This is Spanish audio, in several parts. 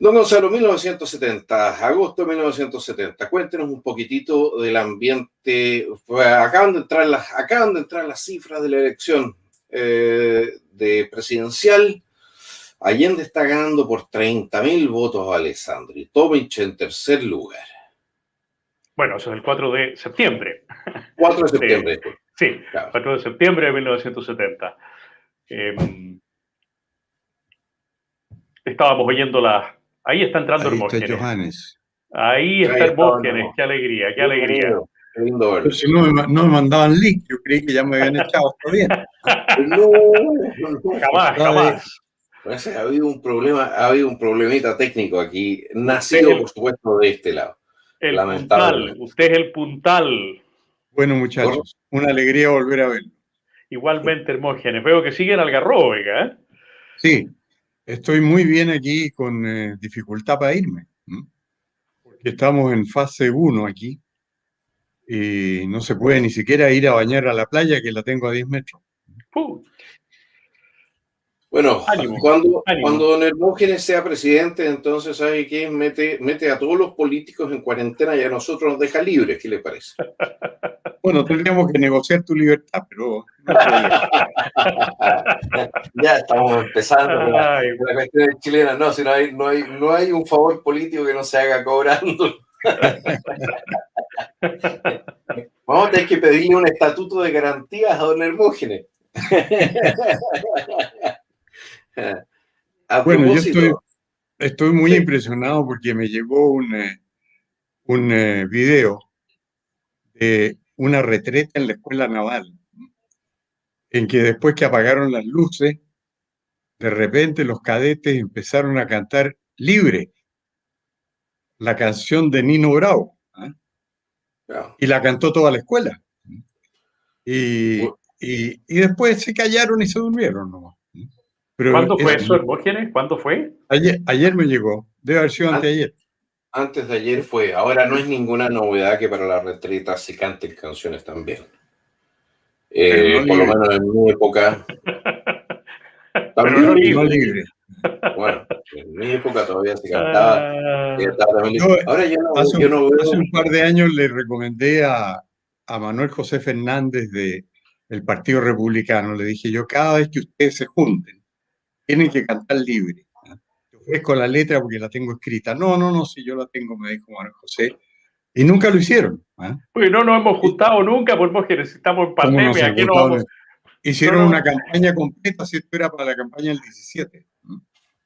Don Gonzalo, 1970, agosto de 1970. Cuéntenos un poquitito del ambiente. Acaban de entrar las cifras de la elección de presidencial. Allende está ganando por 30.000 votos a Alessandri y Tomic en tercer lugar. Bueno, eso es el 4 de septiembre. 4 de septiembre. Sí, claro. 4 de septiembre de 1970. Estábamos oyendo la... Ahí está entrando Hermógenes. Ahí está Johannes. Ahí está Hermógenes. Qué alegría, qué alegría. Qué lindo verlo. Pero si no me mandaban link, yo creí que ya me habían echado. ¿Está bien? No, jamás. Pues ha habido un problemita técnico aquí, nacido, por supuesto, de este lado. El puntal, usted es el puntal. Bueno, muchachos, una alegría volver a verlo. Igualmente, Hermógenes. Veo que siguen Algarrobo, ¿eh? Sí, estoy muy bien aquí con dificultad para irme. Porque estamos en fase 1 aquí y no se puede ni siquiera ir a bañar a la playa, que la tengo a 10 metros. Bueno, ánimo. Cuando don Hermógenes sea presidente, entonces, ¿sabe qué? Mete a todos los políticos en cuarentena y a nosotros nos deja libres. ¿Qué le parece? Bueno, tendríamos que negociar tu libertad, pero... Ya estamos empezando con la cuestión chilena. No, si no hay un favor político que no se haga cobrando. Vamos a tener que pedirle un estatuto de garantías a don Hermógenes. Bueno, yo estoy muy impresionado porque me llegó un video de una retreta en la escuela naval, en que después que apagaron las luces, de repente los cadetes empezaron a cantar Libre, la canción de Nino Bravo, y la cantó toda la escuela. Y después se callaron y se durmieron nomás. Pero ¿cuándo fue eso, Hermógenes? ¿Cuándo fue? Ayer me llegó, debe haber sido anteayer. Antes de ayer fue. Ahora no es ninguna novedad que para la retreta se canten canciones también. Por lo menos en mi época. Pero no libre. Bueno, en mi época todavía se cantaba. Hace un par de años le recomendé a Manuel José Fernández del Partido Republicano. Le dije yo, cada vez que ustedes se junten, tienen que cantar Libre. Te ofrezco la letra porque la tengo escrita. No, si yo la tengo, me dijo Manuel José. Y nunca lo hicieron. Pues no nos hemos juntado nunca, por que necesitamos en pandemia. Aquí no vamos... Hicieron una campaña completa, si esto era para la campaña del 17.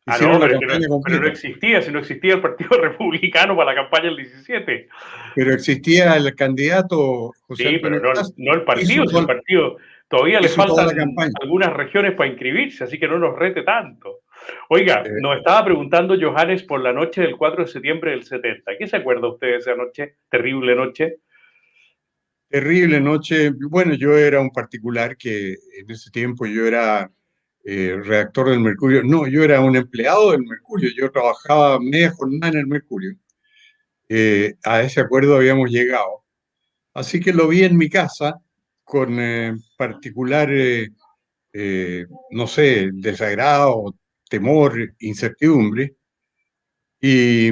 Pero no existía, si no existía el Partido Republicano para la campaña del 17. Pero existía el candidato José Antonio pero no el partido, sino el partido. Todavía le faltan algunas regiones para inscribirse, así que no nos rete tanto. Oiga, nos estaba preguntando Johannes por la noche del 4 de septiembre del 70. ¿Qué se acuerda usted de esa noche? Terrible noche. Terrible noche. Bueno, yo era un particular que en ese tiempo yo era redactor del Mercurio. No, yo era un empleado del Mercurio. Yo trabajaba media jornada en el Mercurio. A ese acuerdo habíamos llegado. Así que lo vi en mi casa con particular, no sé, desagrado, temor, incertidumbre. Y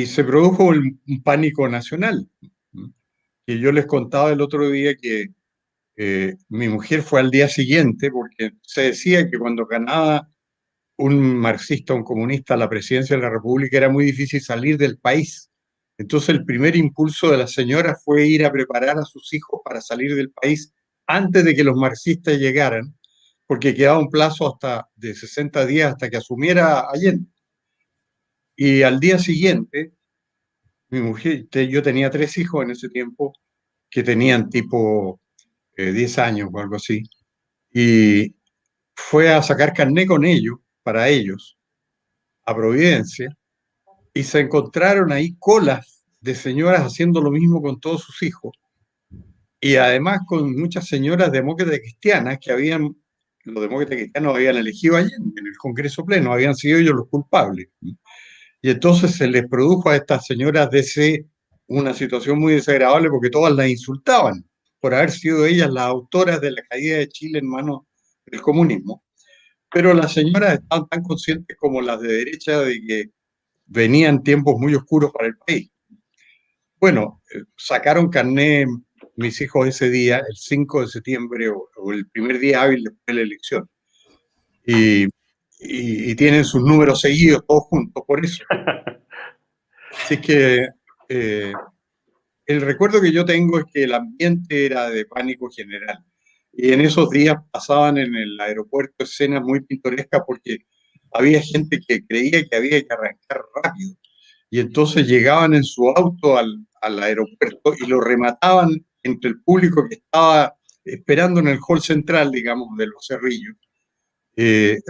se produjo un pánico nacional. Que yo les contaba el otro día que mi mujer fue al día siguiente porque se decía que cuando ganaba un marxista, un comunista, la presidencia de la República era muy difícil salir del país. Entonces el primer impulso de la señora fue ir a preparar a sus hijos para salir del país antes de que los marxistas llegaran, porque quedaba un plazo hasta de 60 días hasta que asumiera Allende. Y al día siguiente, mi mujer, yo tenía 3 hijos en ese tiempo que tenían tipo 10 años o algo así, y fue a sacar carné con ellos, para ellos, a Providencia, y se encontraron ahí colas de señoras haciendo lo mismo con todos sus hijos, y además con muchas señoras demócratas cristianas los demócratas cristianos habían elegido allí en el Congreso Pleno, habían sido ellos los culpables. Y entonces se les produjo a estas señoras una situación muy desagradable porque todas las insultaban por haber sido ellas las autoras de la caída de Chile en manos del comunismo. pero las señoras estaban tan conscientes como las de derecha de que venían tiempos muy oscuros para el país. Bueno, sacaron carné mis hijos ese día, el 5 de septiembre o el primer día hábil después de la elección. Y tienen sus números seguidos todos juntos, por eso. Así que el recuerdo que yo tengo es que el ambiente era de pánico general. Y en esos días pasaban en el aeropuerto escenas muy pintorescas porque había gente que creía que había que arrancar rápido. Y entonces llegaban en su auto al aeropuerto y lo remataban entre el público que estaba esperando en el hall central, digamos, de los Cerrillos.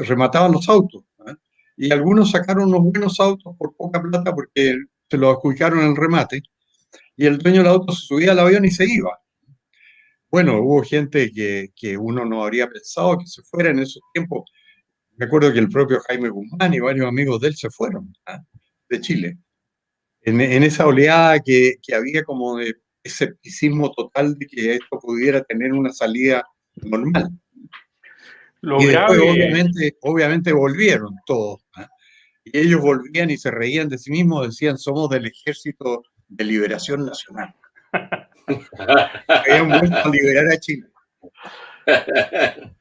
Remataban los autos, ¿eh? Y algunos sacaron unos buenos autos por poca plata porque se los adjudicaron en remate, y el dueño del auto se subía al avión y se iba. Bueno, hubo gente que uno no habría pensado que se fuera en esos tiempos. Me acuerdo que el propio Jaime Guzmán y varios amigos de él se fueron, ¿eh?, de Chile. En esa oleada que había como de escepticismo total de que esto pudiera tener una salida normal. Lo Y después, grave, obviamente volvieron todos, ¿eh? Y ellos volvían y se reían de sí mismos, decían, somos del Ejército de Liberación Nacional. Habían vuelto a liberar a Chile.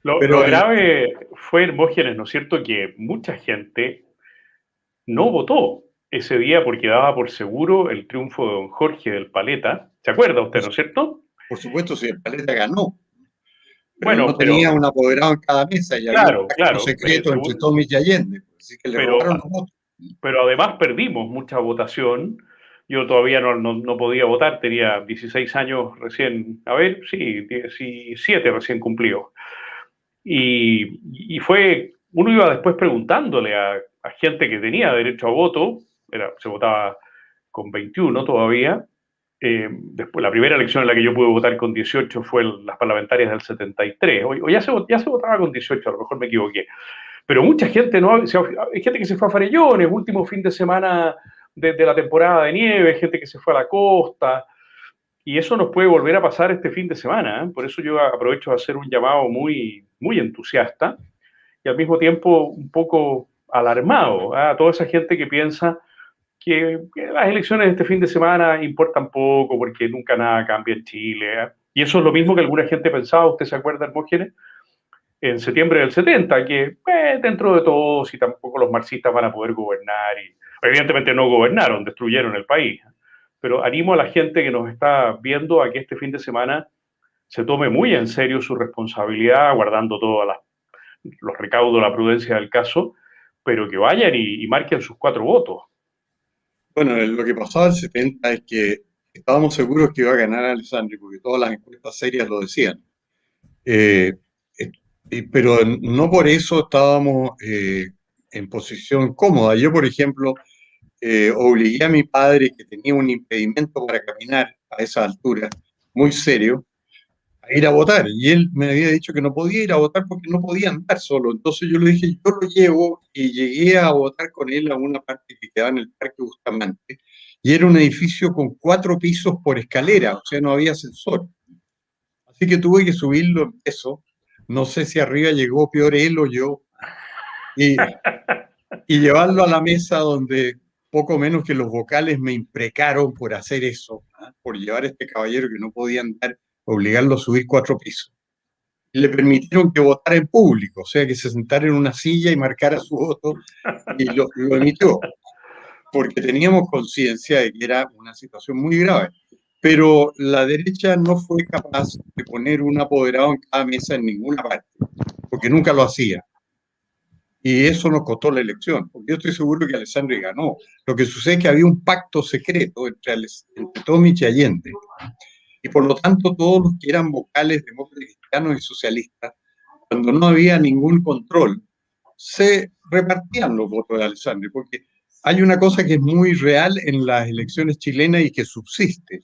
lo grave fue, Hermógenes, ¿no es cierto?, que mucha gente no votó ese día porque daba por seguro el triunfo de don Jorge del Paleta. ¿Se acuerda usted, no es cierto? Por supuesto, si el Paleta ganó, pero Bueno, no tenía un apoderado en cada mesa y había un pacto secreto entre Tomich y Allende, así que le robaron los votos. Pero además perdimos mucha votación. Yo todavía no podía votar, tenía 16 años recién, a ver, sí, 17 recién cumplidos. Y fue, uno iba después preguntándole a gente que tenía derecho a voto, se votaba con 21 todavía. Después, la primera elección en la que yo pude votar con 18 fue las parlamentarias del 73, o ya se votaba con 18, a lo mejor me equivoqué. Pero mucha gente no, hay gente que se fue a Farellones, último fin de semana de la temporada de nieve, gente que se fue a la costa, y eso nos puede volver a pasar este fin de semana, ¿eh? Por eso yo aprovecho de hacer un llamado muy, muy entusiasta y al mismo tiempo un poco alarmado, ¿eh?, a toda esa gente que piensa que las elecciones de este fin de semana importan poco porque nunca nada cambia en Chile, ¿eh? Y eso es lo mismo que alguna gente pensaba, ¿usted se acuerda, Hermógenes?, en septiembre del 70, que dentro de todo, si tampoco los marxistas van a poder gobernar, y evidentemente no gobernaron, destruyeron el país. Pero animo a la gente que nos está viendo a que este fin de semana se tome muy en serio su responsabilidad, guardando todos los recaudos, la prudencia del caso, pero que vayan y marquen sus 4 votos. Bueno, lo que pasaba en el 70 es que estábamos seguros que iba a ganar Alessandri, porque todas las encuestas serias lo decían. Pero no por eso estábamos en posición cómoda. Yo, por ejemplo, obligué a mi padre, que tenía un impedimento para caminar a esa altura, muy serio, a ir a votar. Y él me había dicho que no podía ir a votar porque no podía andar solo. Entonces yo le dije, yo lo llevo, y llegué a votar con él a una parte que quedaba en el Parque Bustamante. Y era un edificio con 4 pisos por escalera, o sea, no había ascensor. Así que tuve que subirlo en peso. No sé si arriba llegó peor él o yo. Y llevarlo a la mesa donde poco menos que los vocales me imprecaron por hacer eso, ¿eh?, por llevar a este caballero que no podía andar, obligarlo a subir 4 pisos. Y le permitieron que votara en público, o sea, que se sentara en una silla y marcara su voto, y lo emitió, porque teníamos conciencia de que era una situación muy grave. Pero la derecha no fue capaz de poner un apoderado en cada mesa en ninguna parte, porque nunca lo hacía. Y eso nos costó la elección, porque yo estoy seguro que Alessandri ganó. Lo que sucede es que había un pacto secreto entre Tomich y Allende. Y por lo tanto, todos los que eran vocales, demócratas, cristianos y socialistas, cuando no había ningún control, se repartían los votos de Alessandri, porque hay una cosa que es muy real en las elecciones chilenas y que subsiste.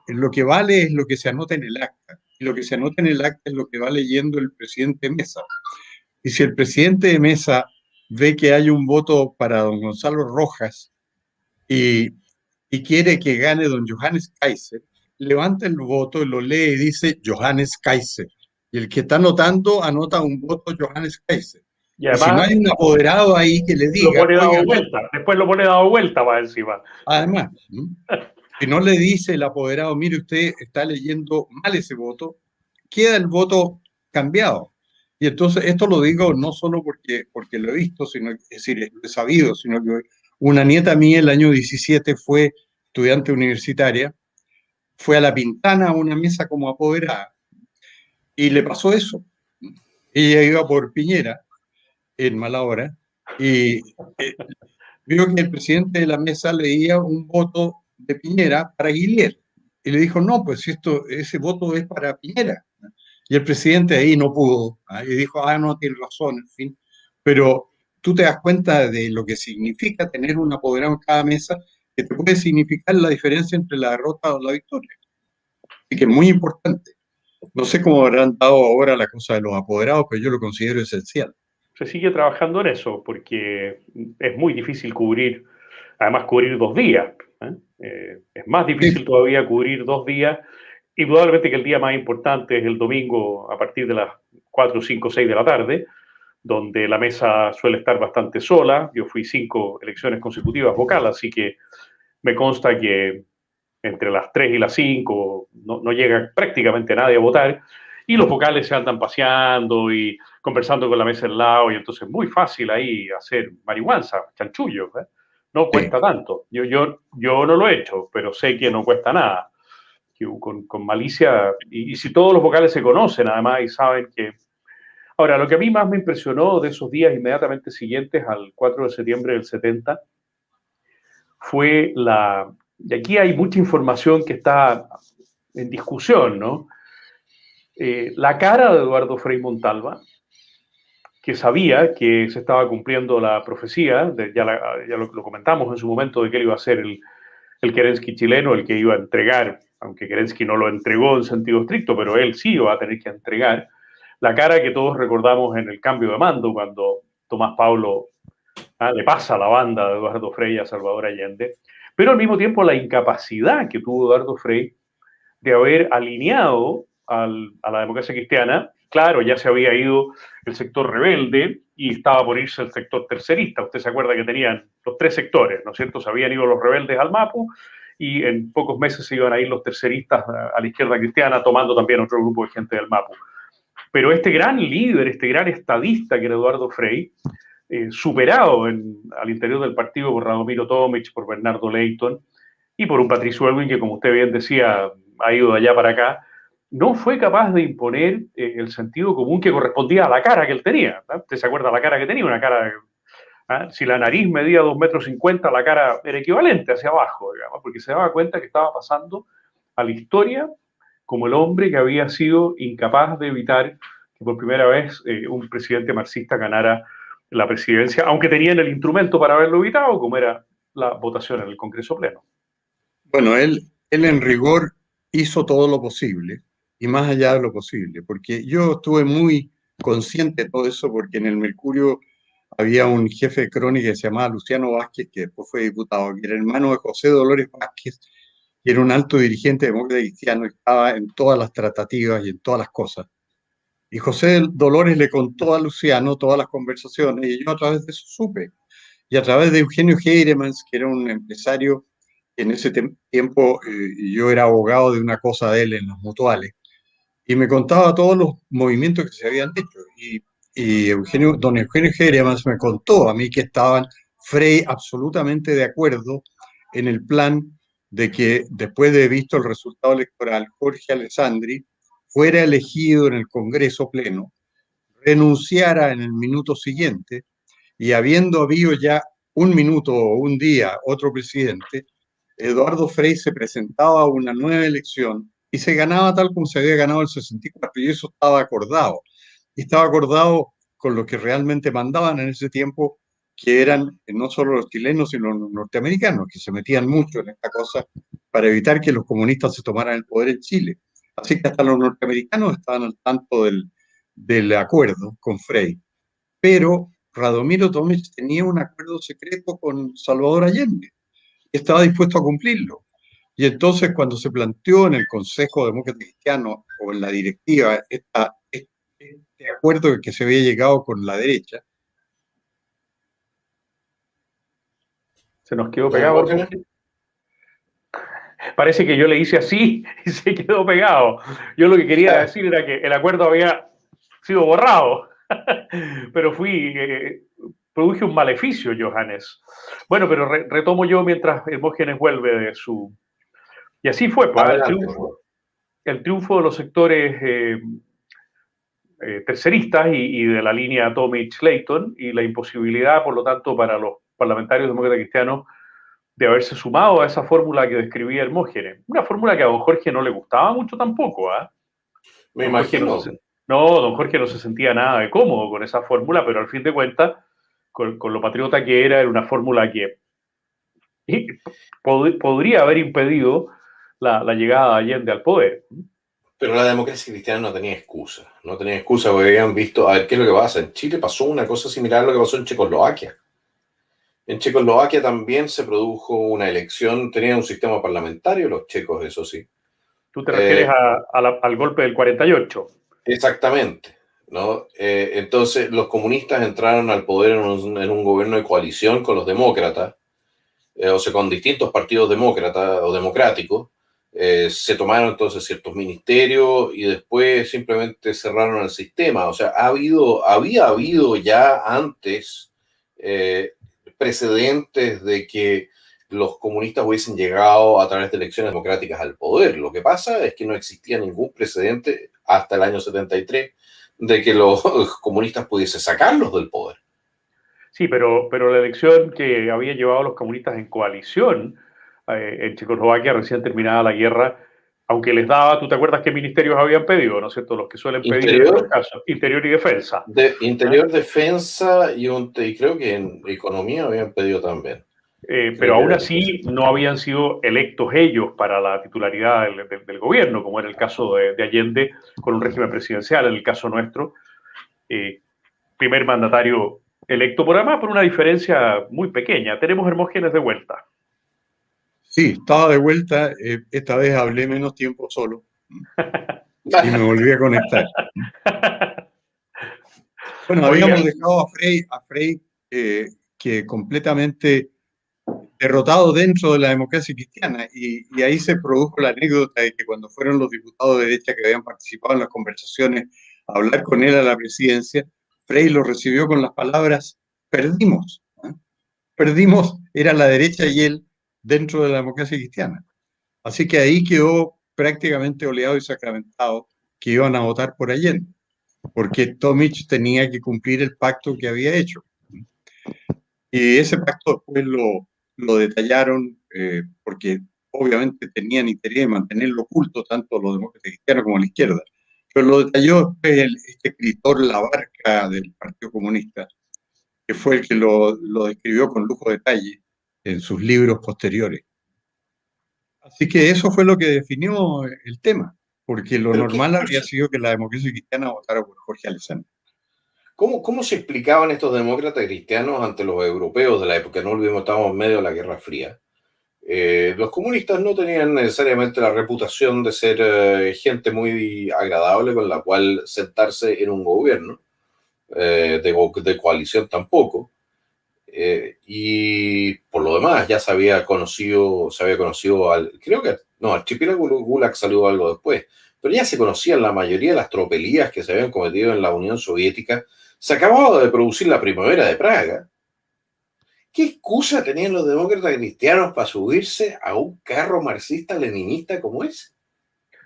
Lo que vale es lo que se anota en el acta, y lo que se anota en el acta es lo que va leyendo el presidente Mesa. Y si el presidente de Mesa ve que hay un voto para don Gonzalo Rojas y quiere que gane don Johannes Kaiser, levanta el voto, lo lee y dice Johannes Kaiser. Y el que está anotando, anota un voto Johannes Kaiser. Y además, si no hay un apoderado ahí que le diga... Lo pone dado vuelta, después lo pone dado vuelta va encima. Además, si no le dice el apoderado, mire, usted está leyendo mal ese voto, queda el voto cambiado. Y entonces esto lo digo no solo porque lo he visto, sino, es decir, lo he sabido, sino que una nieta mía el año 17 fue estudiante universitaria, fue a La Pintana a una mesa como apoderada y le pasó eso. Ella iba por Piñera en mala hora y vio que el presidente de la mesa leía un voto de Piñera para Guillier y le dijo, no, pues ese voto es para Piñera. Y el presidente ahí no pudo, y dijo, no, tiene razón, en fin. Pero tú te das cuenta de lo que significa tener un apoderado en cada mesa, que te puede significar la diferencia entre la derrota o la victoria. Así que es muy importante. No sé cómo habrán dado ahora la cosa de los apoderados, pero yo lo considero esencial. Se sigue trabajando en eso, porque es muy difícil cubrir, además cubrir 2 días. Es más difícil todavía cubrir 2 días. Indudablemente que el día más importante es el domingo a partir de las 4, 5, 6 de la tarde, donde la mesa suele estar bastante sola. Yo fui 5 elecciones consecutivas vocal, así que me consta que entre las 3 y las 5 no llega prácticamente nadie a votar, y los vocales se andan paseando y conversando con la mesa al lado, y entonces es muy fácil ahí hacer marihuanza, chanchullo, ¿eh? No cuesta tanto. Yo no lo he hecho, pero sé que no cuesta nada. Con malicia, y si todos los vocales se conocen además y saben que... Ahora, lo que a mí más me impresionó de esos días inmediatamente siguientes al 4 de septiembre del 70 fue y aquí hay mucha información que está en discusión, ¿no? La cara de Eduardo Frei Montalva, que sabía que se estaba cumpliendo la profecía, ya lo comentamos en su momento, de que él iba a ser el Kerensky chileno, el que iba a entregar, aunque Kerensky no lo entregó en sentido estricto, pero él sí iba a tener que entregar, la cara que todos recordamos en el cambio de mando, cuando Tomás Paulo le pasa la banda de Eduardo Frei a Salvador Allende, pero al mismo tiempo la incapacidad que tuvo Eduardo Frei de haber alineado a la democracia cristiana. Claro, ya se había ido el sector rebelde y estaba por irse el sector tercerista. Usted se acuerda que tenían los 3 sectores, ¿no es cierto? Se habían ido los rebeldes al Mapu y en pocos meses se iban a ir los terceristas a la izquierda cristiana, tomando también otro grupo de gente del Mapu. Pero este gran líder, este gran estadista que era Eduardo Frei, superado al interior del partido por Radomiro Tomic, por Bernardo Leighton y por un Patricio Aylwin que, como usted bien decía, ha ido de allá para acá, no fue capaz de imponer el sentido común que correspondía a la cara que él tenía. ¿No? ¿Usted se acuerda de la cara que tenía? Una cara... Si la nariz medía 2,50 metros, la cara era equivalente hacia abajo, digamos, porque se daba cuenta que estaba pasando a la historia como el hombre que había sido incapaz de evitar que por primera vez un presidente marxista ganara la presidencia, aunque tenían el instrumento para haberlo evitado, como era la votación en el Congreso Pleno. Bueno, él en rigor hizo todo lo posible y más allá de lo posible, porque yo estuve muy consciente de todo eso, porque en el Mercurio había un jefe de crónica que se llamaba Luciano Vázquez, que después fue diputado, que era hermano de José Dolores Vázquez, que era un alto dirigente demócrata cristiano, estaba en todas las tratativas y en todas las cosas. Y José Dolores le contó a Luciano todas las conversaciones y yo a través de eso supe. Y a través de Eugenio Heiremans, que era un empresario, en ese tiempo yo era abogado de una cosa de él en las mutuales, y me contaba todos los movimientos que se habían hecho. Y don Eugenio Heiremans me contó a mí que estaban Frei absolutamente de acuerdo en el plan de que después de visto el resultado electoral, Jorge Alessandri fuera elegido en el Congreso Pleno, renunciara en el minuto siguiente y habiendo habido ya un minuto o un día otro presidente, Eduardo Frei se presentaba a una nueva elección y se ganaba tal como se había ganado el 64, y eso estaba acordado. Y estaba acordado con los que realmente mandaban en ese tiempo, que eran no solo los chilenos, sino los norteamericanos, que se metían mucho en esta cosa para evitar que los comunistas se tomaran el poder en Chile. Así que hasta los norteamericanos estaban al tanto del acuerdo con Frei. Pero Radomiro Tomic tenía un acuerdo secreto con Salvador Allende y estaba dispuesto a cumplirlo. Y entonces cuando se planteó en el Consejo Demócrata Cristiano o en la directiva esta este acuerdo que se había llegado con la derecha. Se nos quedó pegado. Parece que yo le hice así y se quedó pegado. Yo lo que quería decir era que el acuerdo había sido borrado, pero produje un maleficio, Johannes. Bueno, pero retomo yo mientras Hermógenes vuelve de su... Y así fue, pues, el triunfo de los sectores terceristas y de la línea Tomic-Clayton, y la imposibilidad, por lo tanto, para los parlamentarios demócratas cristianos de haberse sumado a esa fórmula que describía Hermógenes. Una fórmula que a don Jorge no le gustaba mucho tampoco, ¿ah? Me imagino. Don Jorge no se sentía nada de cómodo con esa fórmula, pero al fin de cuentas, con lo patriota que era una fórmula que podría haber impedido la llegada de Allende al poder. Pero la democracia cristiana no tenía excusa. No tenía excusa porque habían visto, a ver qué es lo que pasa. En Chile pasó una cosa similar a lo que pasó en Checoslovaquia. En Checoslovaquia también se produjo una elección, tenían un sistema parlamentario los checos, eso sí. ¿Tú te refieres al golpe del 48? Exactamente, ¿no? Entonces los comunistas entraron al poder en un gobierno de coalición con los demócratas, o sea, con distintos partidos demócratas o democráticos. Se tomaron entonces ciertos ministerios y después simplemente cerraron el sistema. O sea, había habido ya antes precedentes de que los comunistas hubiesen llegado a través de elecciones democráticas al poder. Lo que pasa es que no existía ningún precedente hasta el año 73 de que los comunistas pudiesen sacarlos del poder. Sí, pero la elección que había llevado a los comunistas en coalición en Checoslovaquia, recién terminada la guerra, aunque les daba, ¿tú te acuerdas qué ministerios habían pedido, no es cierto? Los que suelen pedir en estos casos, Interior y Defensa. Interior, Defensa y creo que en Economía habían pedido también. Pero aún así no habían sido electos ellos para la titularidad del gobierno, como era el caso de Allende con un régimen presidencial, en el caso nuestro, primer mandatario electo, por además por una diferencia muy pequeña. Tenemos Hermógenes de vuelta. Sí, estaba de vuelta. Esta vez hablé menos tiempo solo y me volví a conectar. Bueno, habíamos dejado a Frei que completamente derrotado dentro de la democracia cristiana, y ahí se produjo la anécdota de que cuando fueron los diputados de derecha que habían participado en las conversaciones a hablar con él a la presidencia, Frei lo recibió con las palabras: perdimos. Perdimos, era la derecha y él dentro de la democracia cristiana. Así que ahí quedó prácticamente oleado y sacramentado que iban a votar por Allende, porque Tomic tenía que cumplir el pacto que había hecho. Y ese pacto después lo detallaron, porque obviamente tenían interés en mantenerlo oculto, tanto los demócratas cristianos como la izquierda. Pero lo detalló después este escritor Labarca del Partido Comunista, que fue el que lo describió con lujo de detalle en sus libros posteriores. Así que eso fue lo que definió el tema, porque lo normal habría sido que la democracia cristiana votara por Jorge Alessandri. ¿Cómo se explicaban estos demócratas cristianos ante los europeos de la época? No olvidemos, estábamos en medio de la Guerra Fría. Los comunistas no tenían necesariamente la reputación de ser gente muy agradable con la cual sentarse en un gobierno, de coalición tampoco. Y por lo demás ya se había conocido creo que, no, Archipiélago Gulag salió algo después, pero ya se conocían la mayoría de las tropelías que se habían cometido en la Unión Soviética. Se acababa de producir la Primavera de Praga. ¿Qué excusa tenían los demócratas cristianos para subirse a un carro marxista-leninista como ese?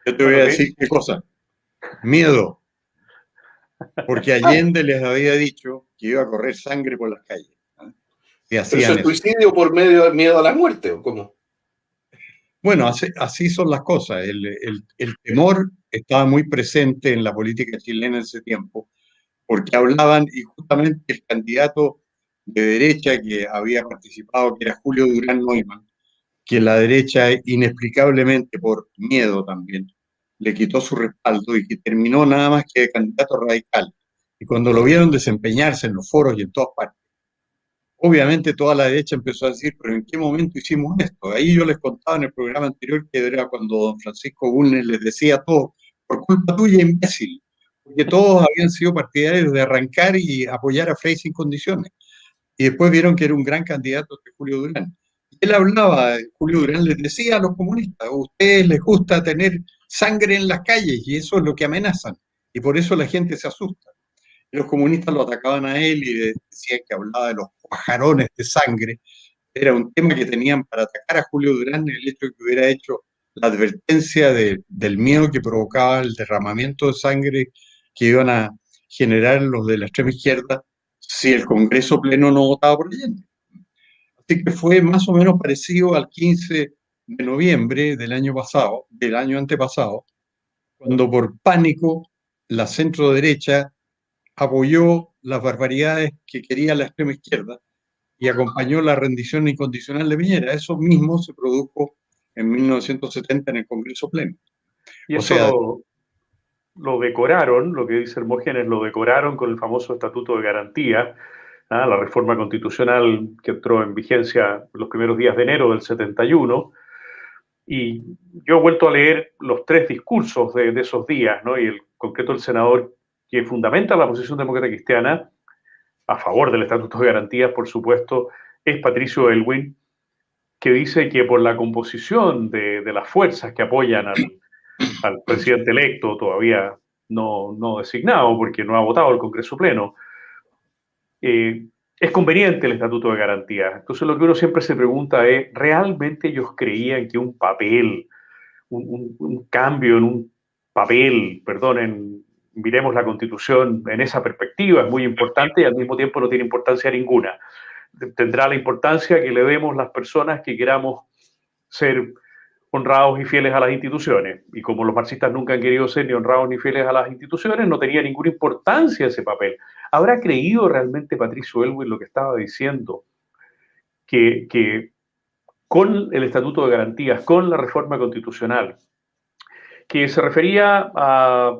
Yo te voy a decir qué cosa. Miedo. Porque Allende les había dicho que iba a correr sangre por las calles. ¿Pero eso es suicidio por miedo a la muerte o cómo? Bueno, así son las cosas. El temor estaba muy presente en la política chilena en ese tiempo, porque hablaban, y justamente el candidato de derecha que había participado, que era Julio Durán Neumann, que la derecha inexplicablemente, por miedo también, le quitó su respaldo y que terminó nada más que de candidato radical. Y cuando lo vieron desempeñarse en los foros y en todas partes, obviamente toda la derecha empezó a decir: ¿pero en qué momento hicimos esto? Ahí yo les contaba en el programa anterior que era cuando don Francisco Bulnes les decía a todos: por culpa tuya, imbécil, porque todos habían sido partidarios de arrancar y apoyar a Frei sin condiciones. Y después vieron que era un gran candidato de Julio Durán. Y él hablaba, Julio Durán les decía a los comunistas, a ustedes les gusta tener sangre en las calles y eso es lo que amenazan. Y por eso la gente se asusta. Y los comunistas lo atacaban a él y decían que hablaba de los pajarones de sangre. Era un tema que tenían para atacar a Julio Durán, el hecho de que hubiera hecho la advertencia del miedo que provocaba el derramamiento de sangre que iban a generar los de la extrema izquierda si el Congreso Pleno no votaba por Allende. Así que fue más o menos parecido al 15 de noviembre del año pasado, del año antepasado, cuando por pánico la centro derecha apoyó las barbaridades que quería la extrema izquierda y acompañó la rendición incondicional de Piñera. Eso mismo se produjo en 1970 en el Congreso Pleno. Y eso lo decoraron, lo que dice Hermógenes, lo decoraron con el famoso Estatuto de Garantía, la reforma constitucional que entró en vigencia los primeros días de enero del 71. Y yo he vuelto a leer los 3 discursos de esos días, ¿no? Y el concreto del senador que fundamenta la posición demócrata cristiana a favor del Estatuto de Garantías, por supuesto, es Patricio Aylwin, que dice que por la composición de las fuerzas que apoyan al presidente electo, todavía no designado, porque no ha votado el Congreso Pleno, es conveniente el Estatuto de Garantías. Entonces lo que uno siempre se pregunta es, ¿realmente ellos creían que un papel, un cambio en un papel, perdonen, miremos la Constitución en esa perspectiva, es muy importante y al mismo tiempo no tiene importancia ninguna? Tendrá la importancia que le demos las personas que queramos ser honrados y fieles a las instituciones. Y como los marxistas nunca han querido ser ni honrados ni fieles a las instituciones, no tenía ninguna importancia ese papel. ¿Habrá creído realmente Patricio Aylwin lo que estaba diciendo? Que con el Estatuto de Garantías, con la reforma constitucional, que se refería a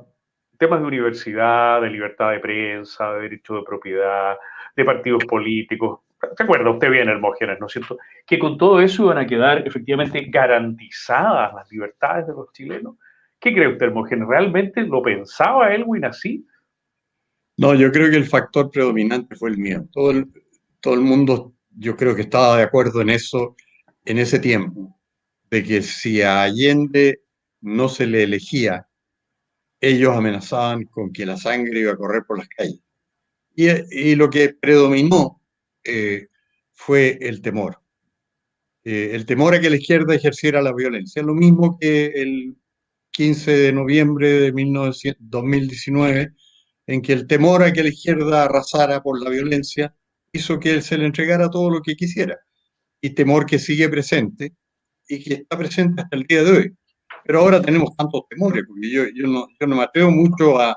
temas de universidad, de libertad de prensa, de derecho de propiedad, de partidos políticos. ¿Se acuerda usted bien, Hermógenes, no es cierto? Que con todo eso iban a quedar efectivamente garantizadas las libertades de los chilenos. ¿Qué cree usted, Hermógenes? ¿Realmente lo pensaba Aylwin así? No, yo creo que el factor predominante fue el miedo. Todo el mundo, yo creo que estaba de acuerdo en eso en ese tiempo, de que si a Allende no se le elegía, ellos amenazaban con que la sangre iba a correr por las calles. Y lo que predominó fue el temor. El temor a que la izquierda ejerciera la violencia. Lo mismo que el 15 de noviembre de 2019, en que el temor a que la izquierda arrasara por la violencia hizo que él se le entregara todo lo que quisiera. Y temor que sigue presente y que está presente hasta el día de hoy. Pero ahora tenemos tantos temores, porque yo no me atrevo mucho a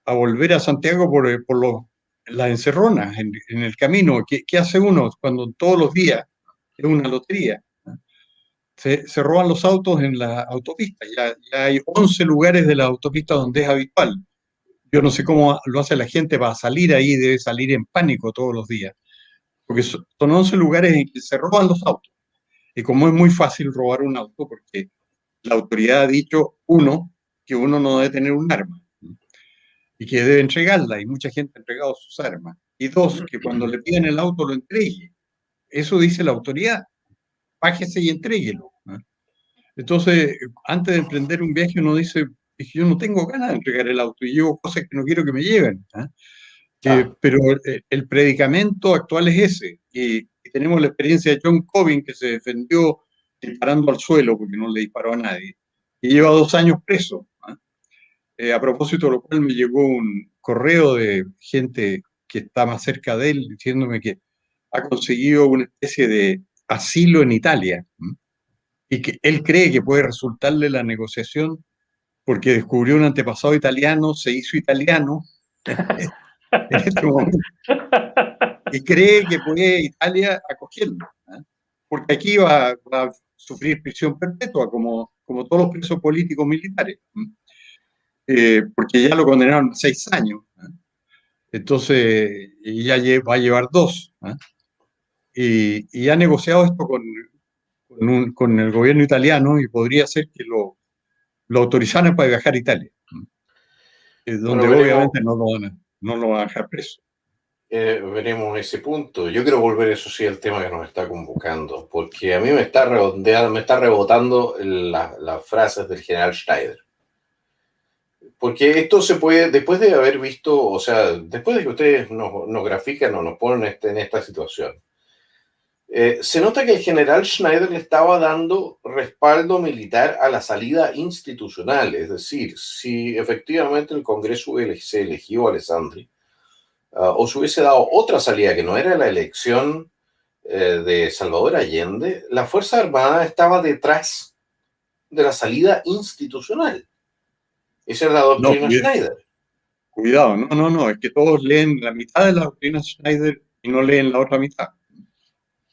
volver a Santiago por las encerronas en el camino. ¿Qué hace uno cuando todos los días es una lotería? Se roban los autos en la autopista. Ya hay 11 lugares de la autopista donde es habitual. Yo no sé cómo lo hace la gente para salir ahí, debe salir en pánico todos los días. Porque son 11 lugares en que se roban los autos. Y como es muy fácil robar un auto, porque la autoridad ha dicho, que uno no debe tener un arma y que debe entregarla, y mucha gente ha entregado sus armas. Y 2, que cuando le piden el auto lo entregue. Eso dice la autoridad. Bájese y entréguelo. Entonces, antes de emprender un viaje, uno dice, yo no tengo ganas de entregar el auto y llevo cosas que no quiero que me lleven. Pero el predicamento actual es ese. Y tenemos la experiencia de John Cobin, que se defendió disparando al suelo porque no le disparó a nadie. Y lleva 2 años preso. A propósito de lo cual me llegó un correo de gente que está más cerca de él diciéndome que ha conseguido una especie de asilo en Italia y que él cree que puede resultarle la negociación porque descubrió un antepasado italiano, se hizo italiano en este momento y cree que puede Italia acogerlo, porque aquí va a sufrir prisión perpetua como todos los presos políticos militares. Porque ya lo condenaron a 6 años. Entonces, ya va a llevar 2. Y ha negociado esto con el gobierno italiano y podría ser que lo autorizaran para viajar a Italia. donde obviamente no lo van a dejar preso. Veremos ese punto. Yo quiero volver, eso sí, al tema que nos está convocando, porque a mí me está rebotando las frases del general Schneider. Porque esto se puede, después de haber visto, o sea, después de que ustedes nos grafican o nos ponen en esta situación, se nota que el general Schneider le estaba dando respaldo militar a la salida institucional, es decir, si efectivamente el Congreso se eligió a Alessandri, o se hubiese dado otra salida que no era la elección de Salvador Allende, la Fuerza Armada estaba detrás de la salida institucional. Esa era la doctrina Schneider. Cuidado, no, es que todos leen la mitad de la doctrina Schneider y no leen la otra mitad.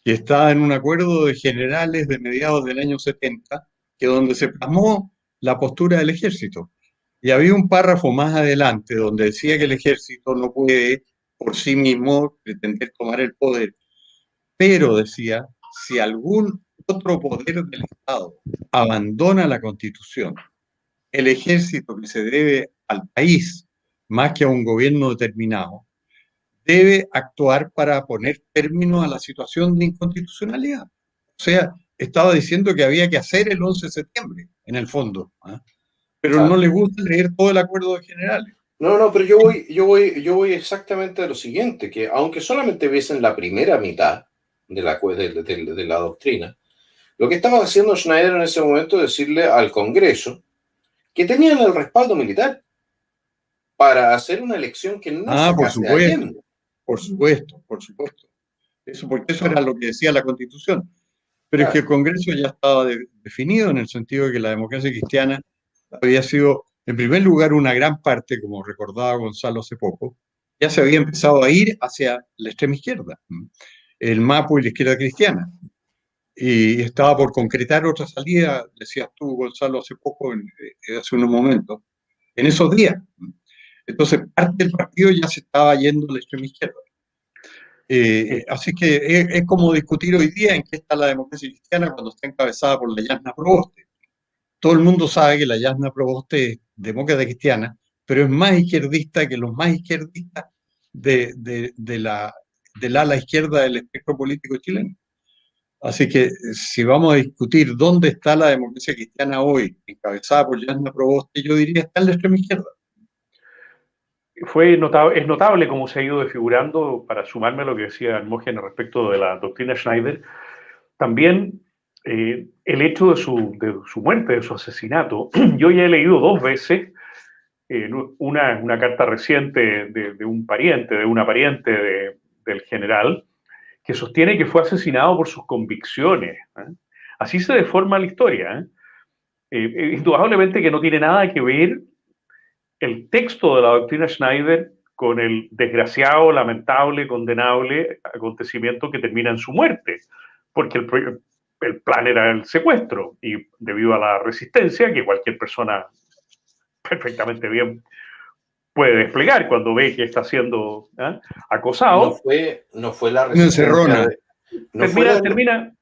Que está en un acuerdo de generales de mediados del año 70, que donde se plasmó la postura del ejército. Y había un párrafo más adelante donde decía que el ejército no puede por sí mismo pretender tomar el poder, pero decía, si algún otro poder del Estado abandona la Constitución, el ejército, que se debe al país más que a un gobierno determinado, debe actuar para poner término a la situación de inconstitucionalidad. O sea, estaba diciendo que había que hacer el 11 de septiembre, en el fondo, ¿eh? Pero no le gusta leer todo el acuerdo de generales. No, pero yo voy exactamente a lo siguiente, que aunque solamente viesen la primera mitad de la doctrina, lo que estaba haciendo Schneider en ese momento es decirle al Congreso que tenían el respaldo militar para hacer una elección que no sacase a Allende. Por supuesto. Porque eso era lo que decía la Constitución. Pero es que el Congreso ya estaba definido en el sentido de que la democracia cristiana había sido, en primer lugar, una gran parte, como recordaba Gonzalo hace poco, ya se había empezado a ir hacia la extrema izquierda, el MAPU y la izquierda cristiana. Y estaba por concretar otra salida, decías tú, Gonzalo, hace poco, hace unos momentos, en esos días. Entonces, parte del partido ya se estaba yendo a la extrema izquierda. Así que es como discutir hoy día en qué está la democracia cristiana cuando está encabezada por la Yasna Proboste. Todo el mundo sabe que la Yasna Proboste es demócrata cristiana, pero es más izquierdista que los más izquierdistas del ala izquierda del espectro político chileno. Así que si vamos a discutir dónde está la democracia cristiana hoy, encabezada por Yasna Proboste, yo diría está en la extrema izquierda. Es notable cómo se ha ido desfigurando, para sumarme a lo que decía Hermógenes respecto de la doctrina Schneider, también el hecho de su muerte, de su asesinato. Yo ya he leído 2 veces una carta reciente de una pariente del general, que sostiene que fue asesinado por sus convicciones. Así se deforma la historia. Indudablemente que no tiene nada que ver el texto de la doctrina Schneider con el desgraciado, lamentable, condenable acontecimiento que termina en su muerte, porque el plan era el secuestro, y debido a la resistencia que cualquier persona perfectamente bien puede desplegar cuando ve que está siendo acosado. No fue la resistencia. Termina.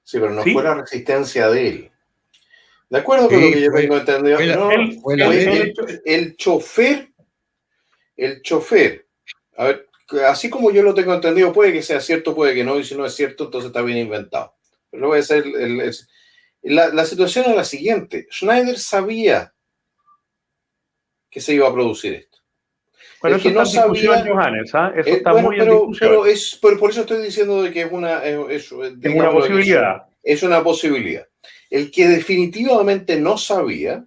Sí, pero no fue la resistencia de él. De acuerdo con lo que yo tengo entendido. El chofer, a ver, así como yo lo tengo entendido, puede que sea cierto, puede que no, y si no es cierto, entonces está bien inventado. Pero voy a hacer la situación es la siguiente. Schneider sabía que se iba a producir esto. Bueno, eso no está en discusión, Johannes, eso está muy en discusión. Pero por eso estoy diciendo de que es una posibilidad. Es una posibilidad. El que definitivamente no sabía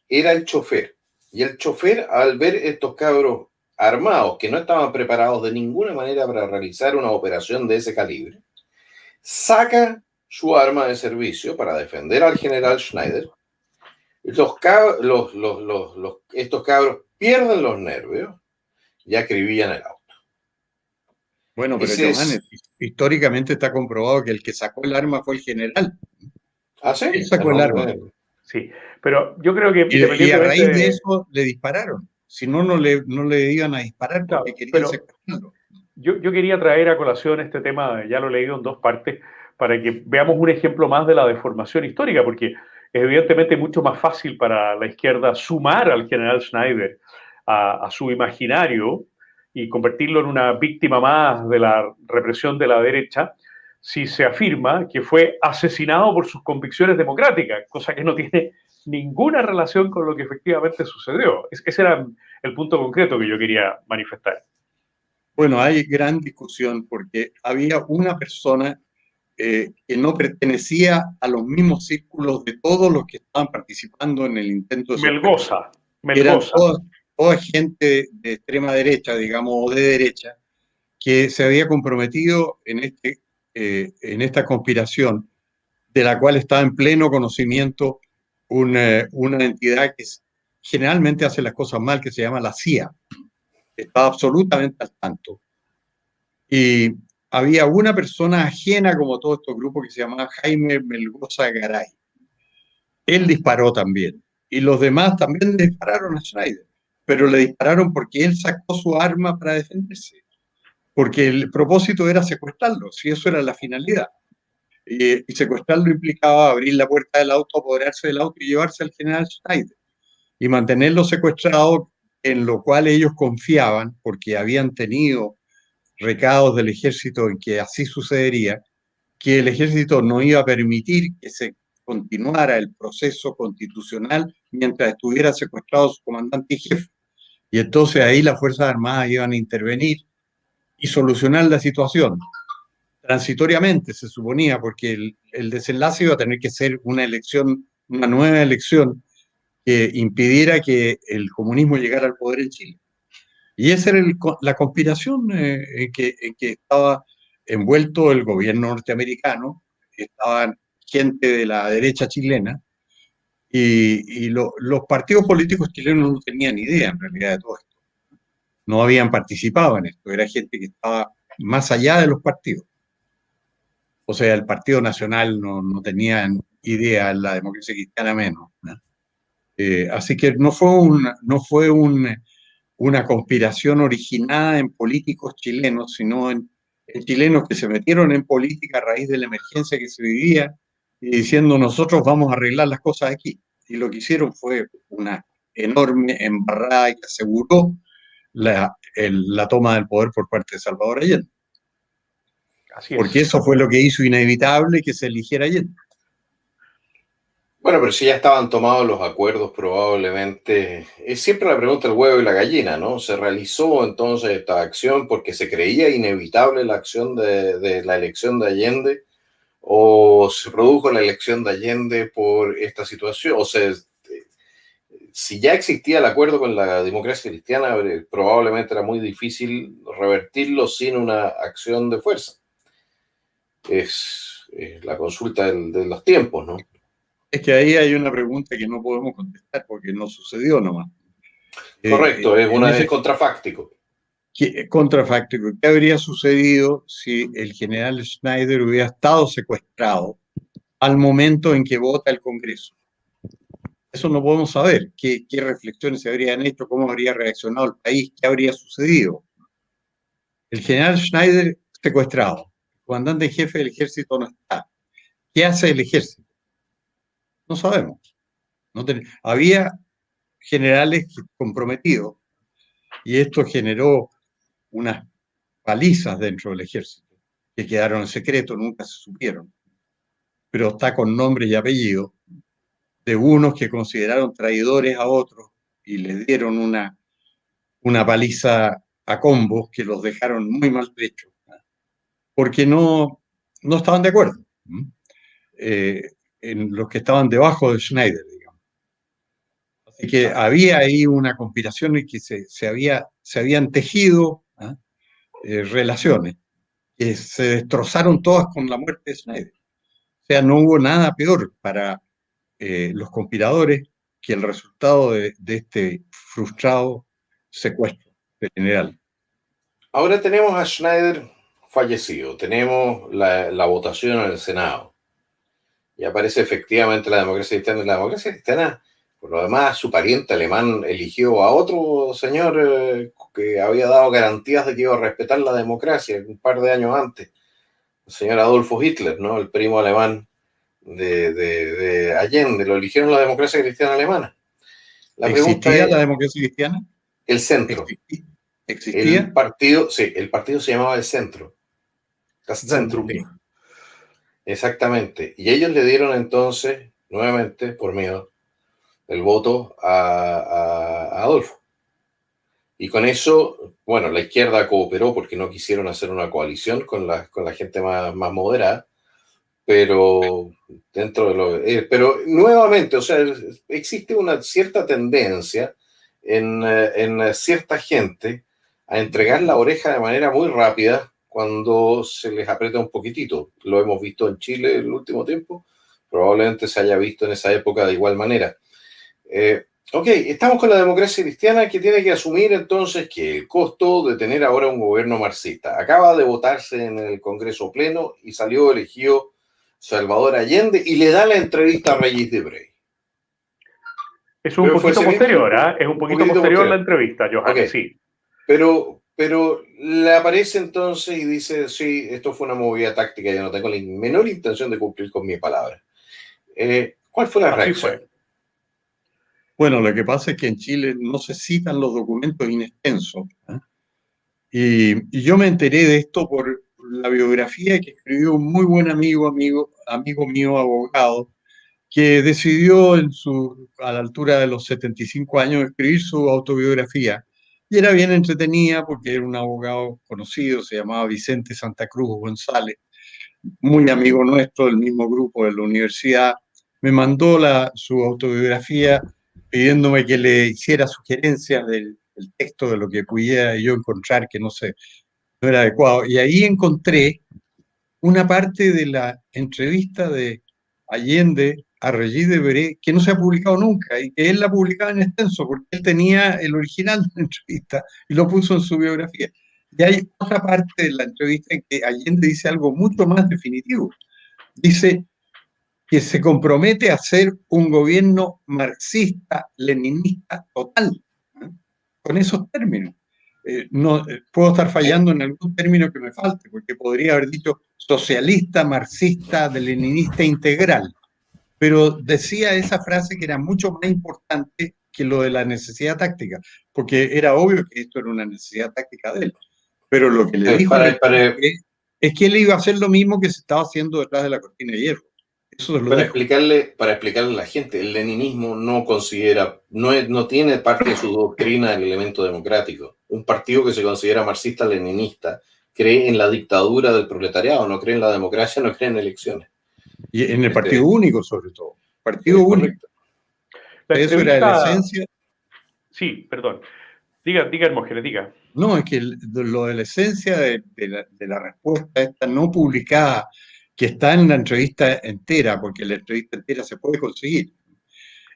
era el chofer. Y el chofer, al ver estos cabros armados que no estaban preparados de ninguna manera para realizar una operación de ese calibre, saca su arma de servicio para defender al general Schneider. Estos cabros pierden los nervios y acribillan el auto. Bueno, pero Johannes, históricamente está comprobado que el que sacó el arma fue el general. ¿Ah, sí? Él sacó el arma. Sí, pero yo creo que... Y a raíz de eso le dispararon. Si no, no le iban a disparar porque querían secuestrarlo. Yo quería traer a colación este tema, ya lo he leído en 2 partes, para que veamos un ejemplo más de la deformación histórica, porque es evidentemente mucho más fácil para la izquierda sumar al general Schneider a su imaginario y convertirlo en una víctima más de la represión de la derecha, si se afirma que fue asesinado por sus convicciones democráticas, cosa que no tiene ninguna relación con lo que efectivamente sucedió. Ese era el punto concreto que yo quería manifestar. Bueno, hay gran discusión porque había una persona que no pertenecía a los mismos círculos de todos los que estaban participando en el intento de Melgoza. Eran toda gente de extrema derecha, digamos, o de derecha, que se había comprometido en esta conspiración, de la cual estaba en pleno conocimiento una entidad que generalmente hace las cosas mal, que se llama la CIA. Estaba absolutamente al tanto. Y había una persona ajena, como todos estos grupos, que se llamaba Jaime Melgoza Garay. Él disparó también. Y los demás también le dispararon a Schneider. Pero le dispararon porque él sacó su arma para defenderse. Porque el propósito era secuestrarlo, si eso era la finalidad. Y secuestrarlo implicaba abrir la puerta del auto, apoderarse del auto y llevarse al general Schneider. Y mantenerlo secuestrado, en lo cual ellos confiaban, porque habían tenido recados del ejército en que así sucedería, que el ejército no iba a permitir que se continuara el proceso constitucional mientras estuviera secuestrado su comandante y jefe. Y entonces ahí las Fuerzas Armadas iban a intervenir y solucionar la situación. Transitoriamente se suponía, porque el desenlace iba a tener que ser una elección, una nueva elección que impidiera que el comunismo llegara al poder en Chile. Y esa era la conspiración en que estaba envuelto el gobierno norteamericano, estaban gente de la derecha chilena, y los partidos políticos chilenos no tenían idea en realidad de todo esto. No habían participado en esto, era gente que estaba más allá de los partidos. O sea, el Partido Nacional no tenía idea, la Democracia Cristiana menos, ¿no? Así que no fue una conspiración originada en políticos chilenos, sino en chilenos que se metieron en política a raíz de la emergencia que se vivía y diciendo nosotros vamos a arreglar las cosas aquí. Y lo que hicieron fue una enorme embarrada que aseguró la toma del poder por parte de Salvador Allende. Así es. Porque eso fue lo que hizo inevitable que se eligiera Allende. Bueno, pero si ya estaban tomados los acuerdos, probablemente, es siempre la pregunta del huevo y la gallina, ¿no? ¿Se realizó entonces esta acción porque se creía inevitable la acción de la elección de Allende? ¿O se produjo la elección de Allende por esta situación? O sea, si ya existía el acuerdo con la Democracia Cristiana, probablemente era muy difícil revertirlo sin una acción de fuerza. Es la consulta de los tiempos, ¿no? Es que ahí hay una pregunta que no podemos contestar porque no sucedió nomás. Correcto, es contrafáctico. Contrafáctico. ¿Qué habría sucedido si el general Schneider hubiera estado secuestrado al momento en que vota el Congreso? Eso no podemos saber. ¿Qué reflexiones se habrían hecho? ¿Cómo habría reaccionado el país? ¿Qué habría sucedido? El general Schneider secuestrado. El comandante en jefe del ejército no está. ¿Qué hace el ejército? No sabemos. Había generales comprometidos y esto generó unas palizas dentro del ejército que quedaron en secreto, nunca se supieron, pero está con nombres y apellidos de unos que consideraron traidores a otros y les dieron una paliza a combos que los dejaron muy maltrechos porque no estaban de acuerdo en los que estaban debajo de Schneider, digamos. Así que había ahí una conspiración en que se habían tejido relaciones que se destrozaron todas con la muerte de Schneider. O sea, no hubo nada peor para los conspiradores que el resultado de este frustrado secuestro del general. Ahora tenemos a Schneider fallecido, tenemos la votación en el Senado. Y aparece efectivamente la Democracia Cristiana. La Democracia Cristiana, por lo demás, su pariente alemán eligió a otro señor que había dado garantías de que iba a respetar la democracia un par de años antes. El señor Adolfo Hitler, ¿no? El primo alemán de Allende. Lo eligieron la Democracia Cristiana alemana. ¿Existía la Democracia Cristiana? El Centro. ¿Existía? El partido se llamaba El Centro. Centrum. Exactamente. Y ellos le dieron entonces, nuevamente, por miedo, el voto a Adolfo. Y con eso, bueno, la izquierda cooperó porque no quisieron hacer una coalición con la gente más moderada, pero dentro de lo... pero nuevamente, o sea, existe una cierta tendencia en cierta gente a entregar la oreja de manera muy rápida cuando se les aprieta un poquitito. Lo hemos visto en Chile en el último tiempo, probablemente se haya visto en esa época de igual manera. Ok, estamos con la democracia cristiana que tiene que asumir entonces que el costo de tener ahora un gobierno marxista. Acaba de votarse en el Congreso Pleno y salió elegido Salvador Allende y le da la entrevista a Regis Debray. Es un poquito posterior, ¿eh? Es un poquito posterior la entrevista, Johannes, sí. Pero le aparece entonces y dice, sí, esto fue una movida táctica, yo no tengo la menor intención de cumplir con mi palabra. ¿Cuál fue la reacción? Bueno, lo que pasa es que en Chile no se citan los documentos in extenso, ¿eh? Y yo me enteré de esto por la biografía que escribió un muy buen amigo mío, abogado, que decidió a la altura de los 75 años escribir su autobiografía. Y era bien entretenida porque era un abogado conocido, se llamaba Vicente Santa Cruz González, muy amigo nuestro del mismo grupo de la universidad. Me mandó su autobiografía pidiéndome que le hiciera sugerencias del texto, de lo que pudiera yo encontrar que no era adecuado. Y ahí encontré una parte de la entrevista de Allende a Regis Debray que no se ha publicado nunca y que él la publicaba en extenso porque él tenía el original de la entrevista y lo puso en su biografía. Y hay otra parte de la entrevista en que Allende dice algo mucho más definitivo. Dice que se compromete a hacer un gobierno marxista-leninista total, ¿eh? Con esos términos. No puedo estar fallando en algún término que me falte, porque podría haber dicho socialista, marxista, leninista integral, pero decía esa frase que era mucho más importante que lo de la necesidad táctica, porque era obvio que esto era una necesidad táctica de él, pero lo que le dijo es que él iba a hacer lo mismo que se estaba haciendo detrás de la cortina de hierro. Eso es lo para explicarle a la gente, el leninismo no tiene parte de su doctrina el elemento democrático. Un partido que se considera marxista-leninista cree en la dictadura del proletariado, no cree en la democracia, no cree en elecciones. Y en el partido único, sobre todo. Partido único. Eso era la esencia. Sí, perdón. Diga, Hermógenes, diga. No, es que lo de la esencia de la respuesta esta no publicada, que está en la entrevista entera, porque la entrevista entera se puede conseguir.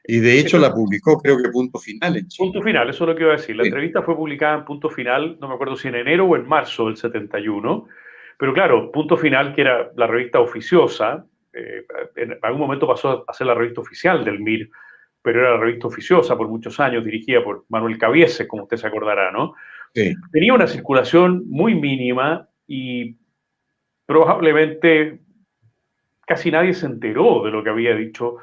Y de hecho la publicó, creo que Punto Final en Chile. Punto Final, eso es lo que iba a decir. La entrevista fue publicada en Punto Final, no me acuerdo si en enero o en marzo del 71, pero claro, Punto Final, que era la revista oficiosa, en algún momento pasó a ser la revista oficial del MIR, pero era la revista oficiosa por muchos años, dirigida por Manuel Cabieces, como usted se acordará, ¿no? Sí. Tenía una circulación muy mínima y probablemente casi nadie se enteró de lo que había dicho,